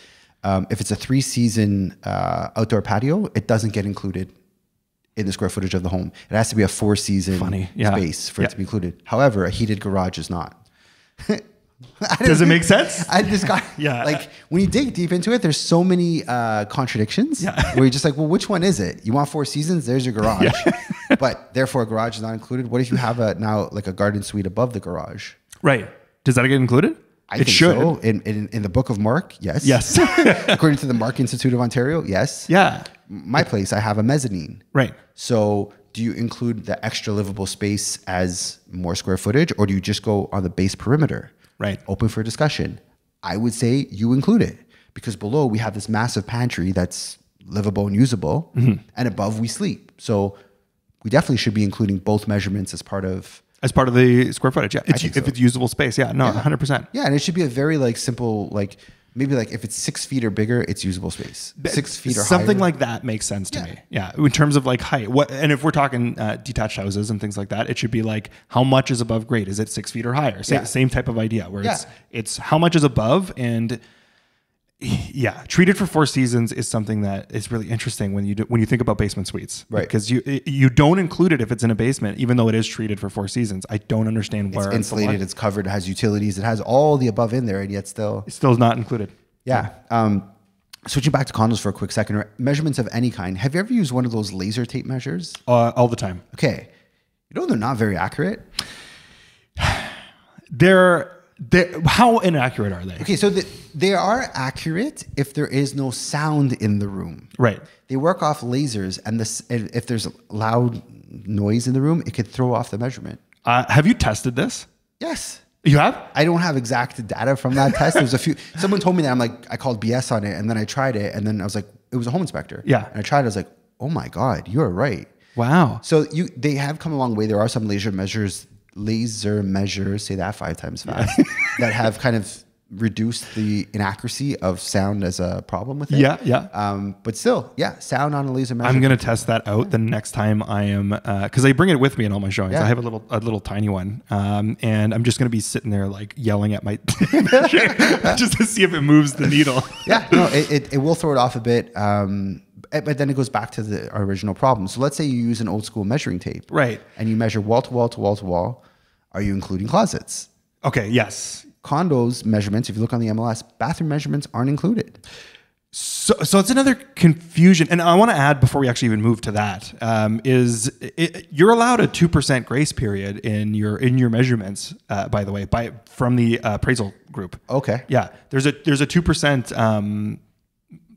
if it's a 3-season outdoor patio, it doesn't get included in the square footage of the home. It has to be a 4-season space for it to be included. However, a heated garage is not.
Does it make sense?
I just got like, when you dig deep into it, there's so many contradictions where you're just like, well, which one is it? You want 4 seasons? There's your garage, but therefore a garage is not included. What if you have like a garden suite above the garage?
Right. Does that get included?
I think should. So. In the book of Mark, yes.
Yes.
According to the Mark Institute of Ontario, yes.
Yeah.
My place, I have a mezzanine.
Right.
So do you include the extra livable space as more square footage, or do you just go on the base perimeter?
Right.
Open for discussion. I would say you include it, because below we have this massive pantry that's livable and usable, and above we sleep. So we definitely should be including both measurements as part of
the square footage. Yeah. If it's usable space. Yeah. No, 100%.
Yeah. And it should be a very simple, maybe if it's 6 feet or bigger, it's usable space. 6 feet or higher.
Something like that makes sense to me. Yeah. In terms of height. And if we're talking detached houses and things like that, it should be how much is above grade? Is it 6 feet or higher? Same type of idea where it's how much is above, and treated for 4 seasons is something that is really interesting when you think about basement suites,
right?
Because you don't include it if it's in a basement, even though it is treated for 4 seasons. I don't understand where
it's insulated, it's covered, it has utilities, it has all the above in there, and yet still
not included.
Yeah. Switching back to condos for a quick second, or measurements of any kind. Have you ever used one of those laser tape measures?
All the time.
Okay. They're not very accurate.
How inaccurate are they?
Okay, so they are accurate if there is no sound in the room.
Right.
They work off lasers, and if there's loud noise in the room, it could throw off the measurement.
Have you tested this?
Yes.
You have?
I don't have exact data from that test. There's a few. Someone told me that. I'm like, I called BS on it, and then I tried it, and then I was like, it was a home inspector.
Yeah.
And I tried it. I was like, oh my God, you're right.
Wow.
So they have come a long way. There are some laser measures, say that 5 times fast, that have kind of reduced the inaccuracy of sound as a problem with it.
Yeah, yeah.
But still, yeah, sound on a laser measure.
I'm going to test that out the next time I am, because I bring it with me in all my showings.
Yeah.
I have a little tiny one, and I'm just going to be sitting there like yelling at my just to see if it moves the needle.
Yeah, no, it will throw it off a bit. But then it goes back to our original problem. So let's say you use an old school measuring tape.
Right.
And you measure wall to wall to wall to wall. Are you including closets?
Okay, yes.
Condos measurements, if you look on the MLS, bathroom measurements aren't included.
So it's another confusion. And I want to add before we actually even move to that, you're allowed a 2% grace period in your measurements, by the way, from the appraisal group.
Okay.
Yeah. There's a 2%,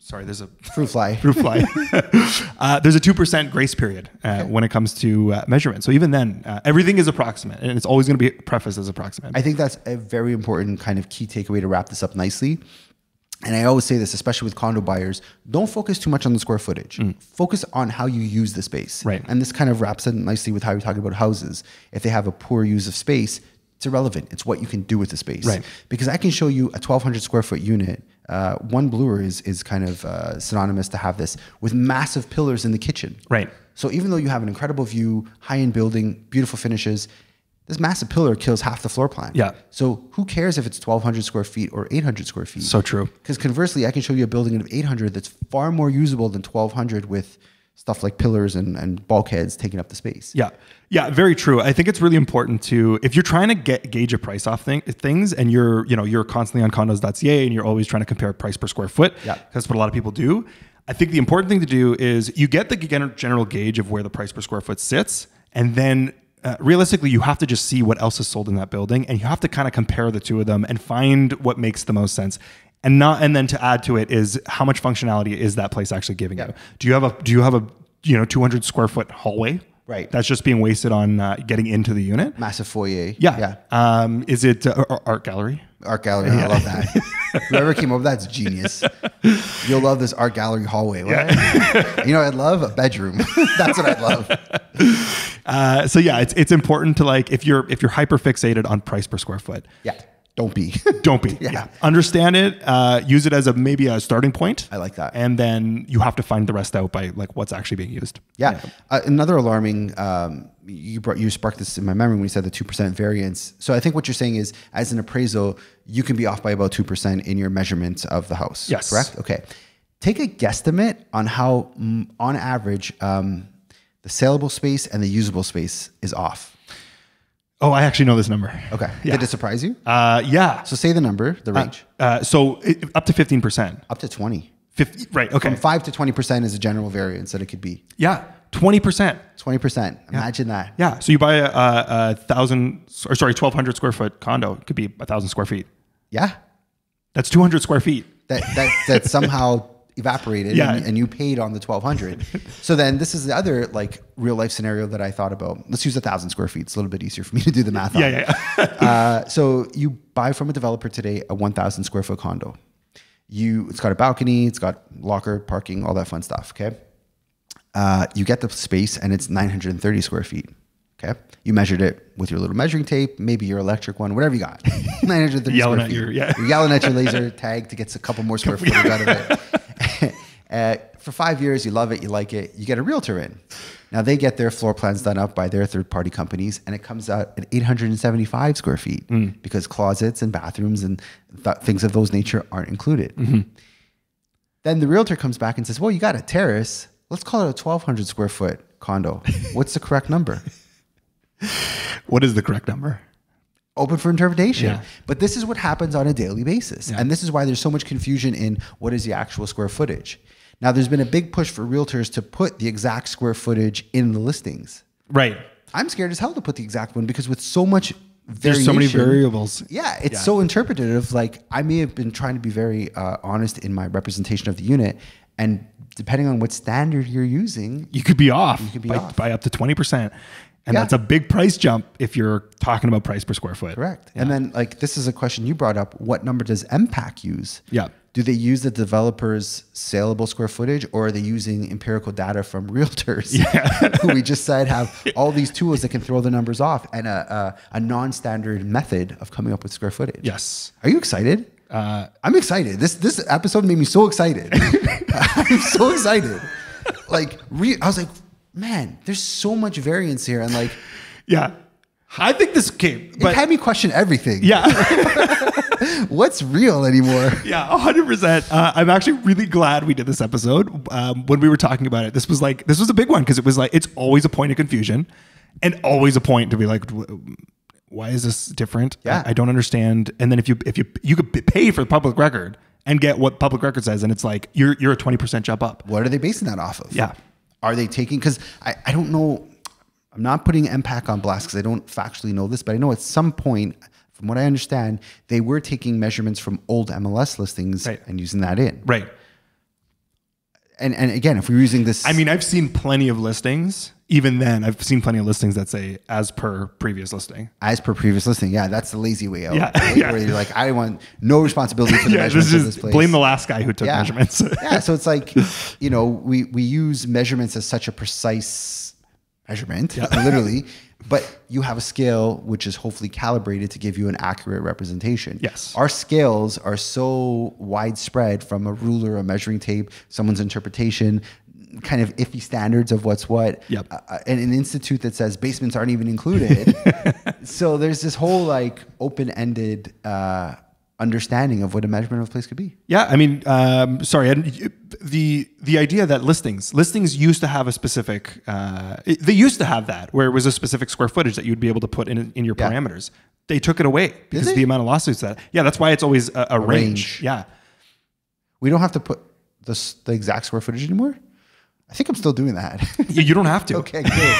there's a
fruit fly.
There's a 2% grace period when it comes to measurement. So even then, everything is approximate, and it's always going to be prefaced as approximate.
I think that's a very important kind of key takeaway to wrap this up nicely. And I always say this, especially with condo buyers, don't focus too much on the square footage. Focus on how you use the space.
Right.
And this kind of wraps in nicely with how you're talking about houses. If they have a poor use of space, it's irrelevant. It's what you can do with the space.
Right.
Because I can show you a 1,200 square foot unit. One blower is kind of synonymous to have this with massive pillars in the kitchen.
Right.
So even though you have an incredible view, high-end building, beautiful finishes, this massive pillar kills half the floor plan.
Yeah.
So who cares if it's 1,200 square feet or 800 square feet?
So true.
Because conversely, I can show you a building of 800 that's far more usable than 1,200 with stuff like pillars and bulkheads taking up the space.
Yeah. Yeah, very true. I think it's really important to, if you're trying to gauge a price off things and you're constantly on condos.ca and you're always trying to compare price per square foot, that's what a lot of people do. I think the important thing to do is you get the general gauge of where the price per square foot sits, and then realistically, you have to just see what else is sold in that building, and you have to kind of compare the two of them and find what makes the most sense. And then to add to it is how much functionality is that place actually giving you? Do you have a 200 square foot hallway?
Right.
That's just being wasted on getting into the unit.
Massive foyer.
Yeah. Is it art gallery?
Art gallery. I love that. Whoever came up with that's genius. You'll love this art gallery hallway. Right? I'd love a bedroom. That's what I'd love.
So yeah, it's important to, like, if you're hyper fixated on price per square foot.
Yeah. Don't be.
Don't be. Yeah. Understand it. Use it as maybe a starting point.
I like that.
And then you have to find the rest out by like what's actually being used.
Yeah. Another alarming, you sparked this in my memory when you said the 2% variance. So I think what you're saying is, as an appraisal, you can be off by about 2% in your measurements of the house.
Yes.
Correct? Okay. Take a guesstimate on how, on average, the saleable space and the usable space is off.
Oh, I actually know this number.
Okay.
Yeah.
Did it surprise you?
Yeah.
So say the number, the range.
So up to 15%.
Up to 20.
50, right. Okay.
From 5 to 20% is a general variance that it could be.
Yeah. 20%.
20%. Imagine that.
Yeah. So you buy a 1,200 square foot condo. It could be 1,000 square feet.
Yeah.
That's 200 square feet.
That somehow evaporated and you paid on the 1,200. So then this is the other like real life scenario that I thought about. Let's use 1,000 square feet. It's a little bit easier for me to do the math on. So you buy from a developer today a 1,000 square foot condo. It's got a balcony, it's got locker, parking, all that fun stuff. Okay. You get the space and it's 930 square feet. Okay. You measured it with your little measuring tape, maybe your electric one, whatever you got. 930 square feet. You're yelling at your laser tag to get a couple more square footage out of it. For 5 years, you love it, you like it. You get a realtor in. Now they get their floor plans done up by their third-party companies, and it comes out at 875 square feet because closets and bathrooms and things of those nature aren't included. Then the realtor comes back and says, well, you got a terrace. Let's call it a 1,200 square foot condo. What's the correct number?
What is the correct number?
Open for interpretation. Yeah. But this is what happens on a daily basis. Yeah. And this is why there's so much confusion in what is the actual square footage. Now, there's been a big push for realtors to put the exact square footage in the listings.
Right.
I'm scared as hell to put the exact one because with so much
There's so many variables.
Yeah, it's so interpretative. Like I may have been trying to be very honest in my representation of the unit, and depending on what standard you're using,
you could be off.
You could be
by up to 20%. And that's a big price jump if you're talking about price per square foot.
Correct. Yeah. And then like this is a question you brought up. What number does MPAC use?
Yeah.
Do they use the developer's saleable square footage, or are they using empirical data from realtors who we just said have all these tools that can throw the numbers off and a non-standard method of coming up with square footage?
Yes.
Are you excited? I'm excited. This episode made me so excited. I'm so excited. Like I was like, man, there's so much variance here. And like,
yeah, I think this came,
but it had me question everything.
Yeah.
What's real anymore?
Yeah, 100%. I'm actually really glad we did this episode. When we were talking about it, this was a big one because it was like, it's always a point of confusion and always a point to be like, why is this different?
Yeah.
I don't understand. And then if you could pay for the public record and get what public record says, and it's like, you're a 20% jump up.
What are they basing that off of?
Yeah.
Are they taking, because I don't know, I'm not putting MPAC on blast because I don't factually know this, but I know at some point, from what I understand, they were taking measurements from old MLS listings and using that in.
Right.
And again, if we're using this...
I mean, I've seen plenty of listings. Even then, I've seen plenty of listings that say as per previous listing.
As per previous listing. Yeah, that's the lazy way out.
Yeah.
Right?
Yeah.
Where you're like, I want no responsibility for the measurements of this place.
Blame the last guy who took measurements.
Yeah, so it's like, you know, we use measurements as such a precise measurement, literally, but you have a scale which is hopefully calibrated to give you an accurate representation.
Yes.
Our scales are so widespread from a ruler, a measuring tape, someone's interpretation, kind of iffy standards of what's what, and an institute that says basements aren't even included. So there's this whole like open-ended understanding of what a measurement of a place could be.
Yeah, I mean, sorry, the idea that listings used to have a specific, they used to have that where it was a specific square footage that you'd be able to put in your parameters. They took it away because of the amount of lawsuits that. Yeah, that's why it's always a range. Yeah,
we don't have to put the exact square footage anymore. I think I'm still doing that.
You don't have to.
Okay, good.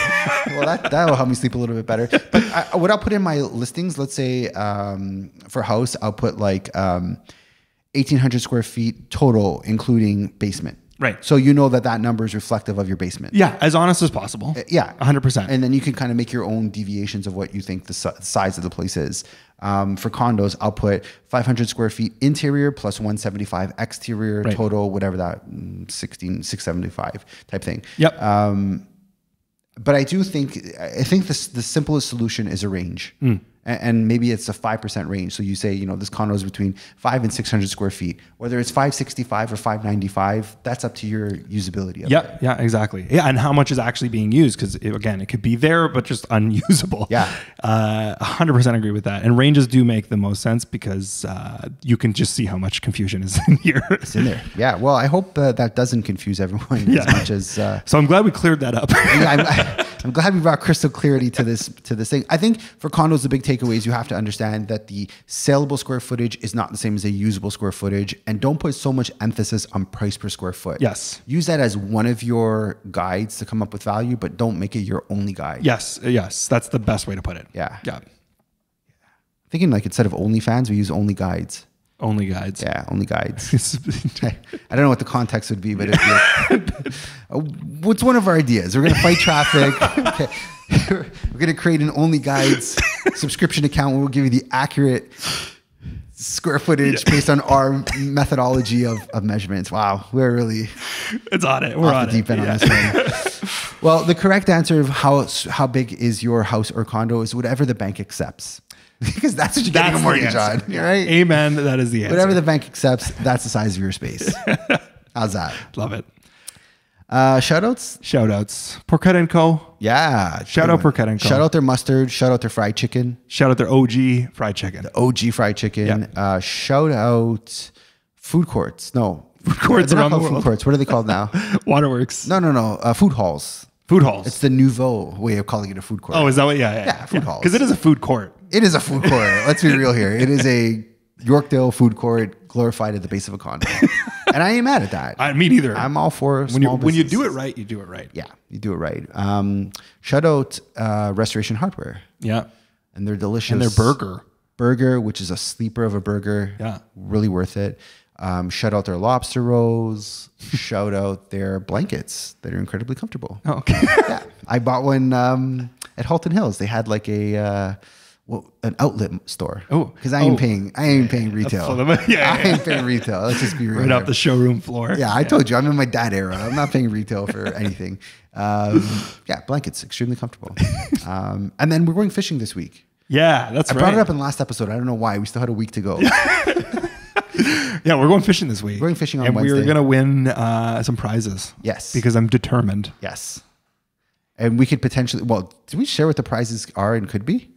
Well, that will help me sleep a little bit better. But what I'll put in my listings, let's say for house, I'll put like 1,800 square feet total, including basement.
Right.
So you know that number is reflective of your basement.
Yeah, as honest as possible.
Yeah.
100%.
And then you can kind of make your own deviations of what you think the size of the place is. For condos, I'll put 500 square feet interior plus 175 exterior, total, whatever that, 675 type thing.
Yep.
But I think the simplest solution is a range. And maybe it's a 5% range. So you say, you know, this condo is between 500 and 600 square feet. Whether it's 565 or 595, that's up to your usability.
Yeah, exactly. Yeah, and how much is actually being used? Because again, it could be there, but just unusable.
Yeah.
100% agree with that. And ranges do make the most sense because you can just see how much confusion is in here.
It's in there. Yeah. Well, I hope that doesn't confuse everyone as much as.
So I'm glad we cleared that up.
I'm glad we brought crystal clarity to this thing. I think for condos, the big takeaway is you have to understand that the saleable square footage is not the same as a usable square footage, and don't put so much emphasis on price per square foot.
Yes.
Use that as one of your guides to come up with value, but don't make it your only guide.
Yes. That's the best way to put it.
Yeah.
Yeah.
Thinking like instead of OnlyFans, we use only guides.
Only guides.
Yeah, only guides. I don't know what the context would be, but what's one of our ideas? We're going to fight traffic. Okay. We're going to create an only guides subscription account where we'll give you the accurate square footage based on our methodology of measurements. Wow, we're really
it's on it. We're on
the deep end on this one. Well, the correct answer of how big is your house or condo is whatever the bank accepts. Because that's what you're getting a mortgage on, right?
Amen. That is the answer.
Whatever the bank accepts, that's the size of your space. How's that?
Love it.
Shoutouts?
Shoutouts. Porchetta & Co.
Yeah.
Shout out Porchetta & Co.
Shout out their mustard. Shout out their fried chicken.
Shout out their OG fried chicken.
The OG fried chicken. Yep. Shout out food courts. No.
Food courts around the world.
Food courts. What are they called now?
Waterworks.
No. Food halls.
Food halls.
It's the nouveau way of calling it a food court.
Oh, is that what? Yeah.
Food halls.
Because it is a food court.
It is a food court. Let's be real here. It is a Yorkdale food court glorified at the base of a condo. And I ain't mad at that.
Me neither.
I'm all for
when you do it right, you do it right.
Yeah, you do it right. Shout out Restoration Hardware.
Yeah.
and they're delicious.
And their
burger, which is a sleeper of a burger.
Yeah.
Really worth it. Shout out their lobster rolls. Shout out their blankets that are incredibly comfortable.
Oh, okay.
Yeah. I bought one at Halton Hills. They had like an outlet store.
Oh.
Because I ain't paying retail. I ain't paying retail. Let's just be real.
Right off the showroom floor.
Yeah, I told you, I'm in my dad era. I'm not paying retail for anything. Yeah, blankets, extremely comfortable. And then we're going fishing this week.
Yeah, that's right.
I brought it up in the last episode. I don't know why. We still had a week to go.
Yeah, we're going fishing this week.
We're going fishing on
and
Wednesday.
And we're going to win some prizes.
Yes.
Because I'm determined.
Yes. And we could potentially, did we share what the prizes are and could be?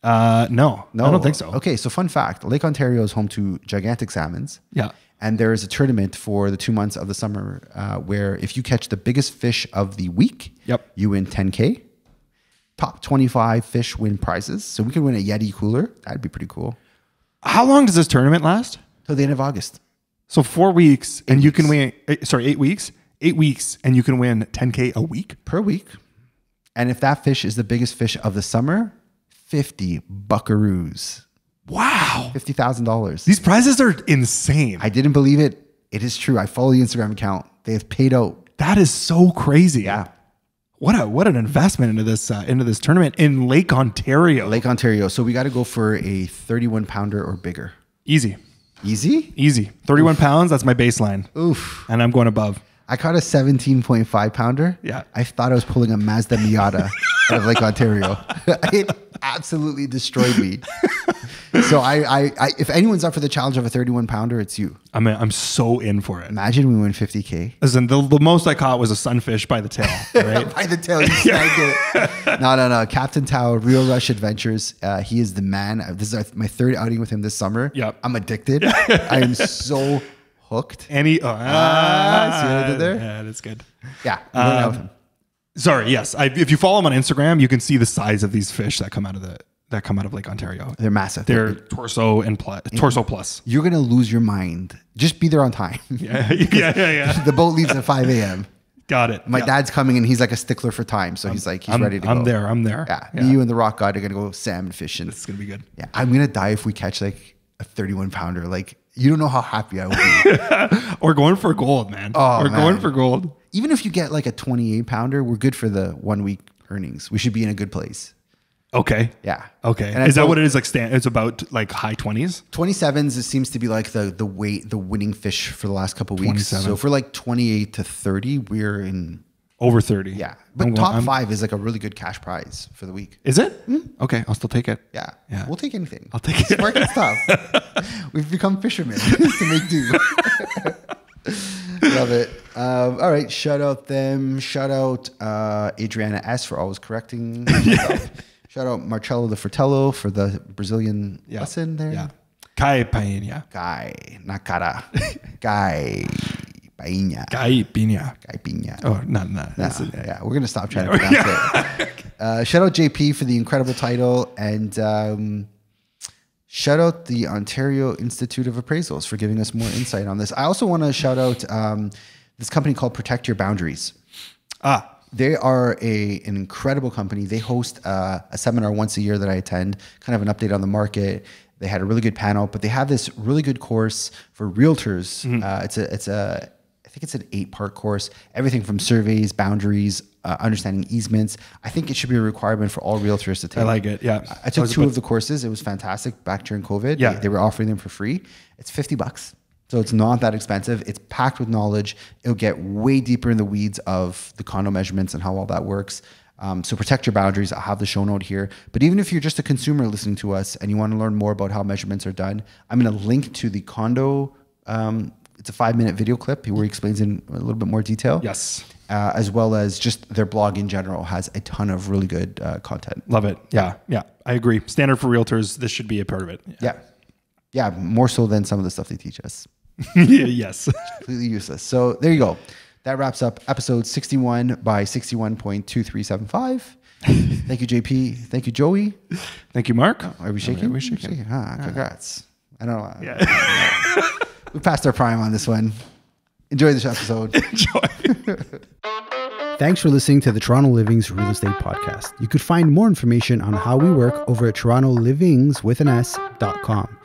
No, I don't think so.
Okay, so fun fact. Lake Ontario is home to gigantic salmons.
Yeah.
And there is a tournament for the 2 months of the summer where if you catch the biggest fish of the week, you win $10K. Top 25 fish win prizes. So we could win a Yeti cooler. That'd be pretty cool.
How long does this tournament last?
Till the end of August.
So 4 weeks and you can win, 8 weeks. 8 weeks and you can win $10K a week?
Per week. And if that fish is the biggest fish of the summer, 50 buckaroos.
Wow.
$50,000.
These prizes are insane.
I didn't believe it. It is true. I follow the Instagram account. They have paid out.
That is so crazy.
Yeah.
What an investment into this tournament in Lake Ontario.
Lake Ontario. So we got to go for a 31 pounder or bigger.
Easy.
Easy?
31 pounds. That's my baseline.
Oof.
And I'm going above.
I caught a 17.5 pounder.
Yeah.
I thought I was pulling a Mazda Miata out of Lake Ontario. It absolutely destroyed me. So I if anyone's up for the challenge of a 31 pounder, it's you.
I'm so in for it.
Imagine we win 50K.
Listen, the most I caught was a sunfish by the tail, right?
By the tail, you snagged it. No. Captain Tao, Real Rush Adventures. He is the man. This is my third outing with him this summer.
Yep.
I'm addicted. I am so hooked.
And he,
see what I did there?
Yeah, that's good.
Yeah. Out with him.
Sorry, yes. If you follow him on Instagram, you can see the size of these fish that come out of Lake Ontario.
They're massive.
They're torso plus.
You're going to lose your mind. Just be there on time.
Yeah.
The boat leaves at 5 a.m.
Got it.
My dad's coming and he's like a stickler for time. So he's ready to go.
I'm there.
Yeah. Me, you, and the rock god are going to go salmon fishing.
It's going to be good.
Yeah. I'm going to die if we catch like a 31 pounder. Like, you don't know how happy I will be.
Or going for gold, man. Going for gold.
Even if you get like a 28 pounder, we're good for the 1 week earnings. We should be in a good place.
Okay.
Yeah.
Okay. And is that what it is? Like it's about like high 20s?
27s, it seems to be like the winning fish for the last couple of weeks.
27.
So for like 28 to 30, we're in
over 30.
Yeah. But top 5 is like a really good cash prize for the week.
Is it? Okay. I'll still take it.
Yeah.
Yeah.
We'll take anything.
I'll take it.
Work and stuff. We've become fishermen to make do. Love it. All right. Shout out them. Shout out Adriana S for always correcting myself. Shout out Marcelo de Fratello for the Brazilian lesson there.
Yeah. Kai Painha.
Not cara. Guy Painha.
Guy Pina. Oh, not.
Yeah, we're going to stop trying to pronounce it. Shout out JP for the incredible title. And shout out the Ontario Institute of Appraisals for giving us more insight on this. I also want to shout out this company called Protect Your Boundaries. They are an incredible company. They host a seminar once a year that I attend, kind of an update on the market. They had a really good panel, but they have this really good course for realtors. I think it's an 8-part course. Everything from surveys, boundaries, understanding easements. I think it should be a requirement for all realtors to take.
I like it. Yeah.
I took 2 of the courses. It was fantastic back during COVID.
Yeah.
They were offering them for free. It's $50. So it's not that expensive. It's packed with knowledge. It'll get way deeper in the weeds of the condo measurements and how all that works. So protect your boundaries. I'll have the show note here. But even if you're just a consumer listening to us and you want to learn more about how measurements are done, I'm going to link to the condo. It's a 5-minute video clip where he explains in a little bit more detail.
Yes.
As well as just their blog in general has a ton of really good content.
Love it. Yeah. I agree. Standard for realtors. This should be a part of it.
Yeah. More so than some of the stuff they teach us.
Yes.
Completely useless. So there you go. That wraps up episode 61 by 61.2375. Thank you, JP. Thank you, Joey.
Thank you, Mark.
Are we shaking?
We're shaking.
Congrats. I don't know.
Yeah.
We passed our prime on this one. Enjoy this episode.
Enjoy.
Thanks for listening to the Toronto Living's Real Estate Podcast. You could find more information on how we work over at torontolivings.com.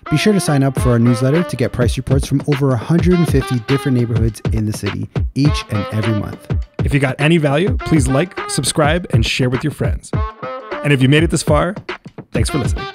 Be sure to sign up for our newsletter to get price reports from over 150 different neighborhoods in the city each and every month.
If you got any value, please like, subscribe, and share with your friends. And if you made it this far, thanks for listening.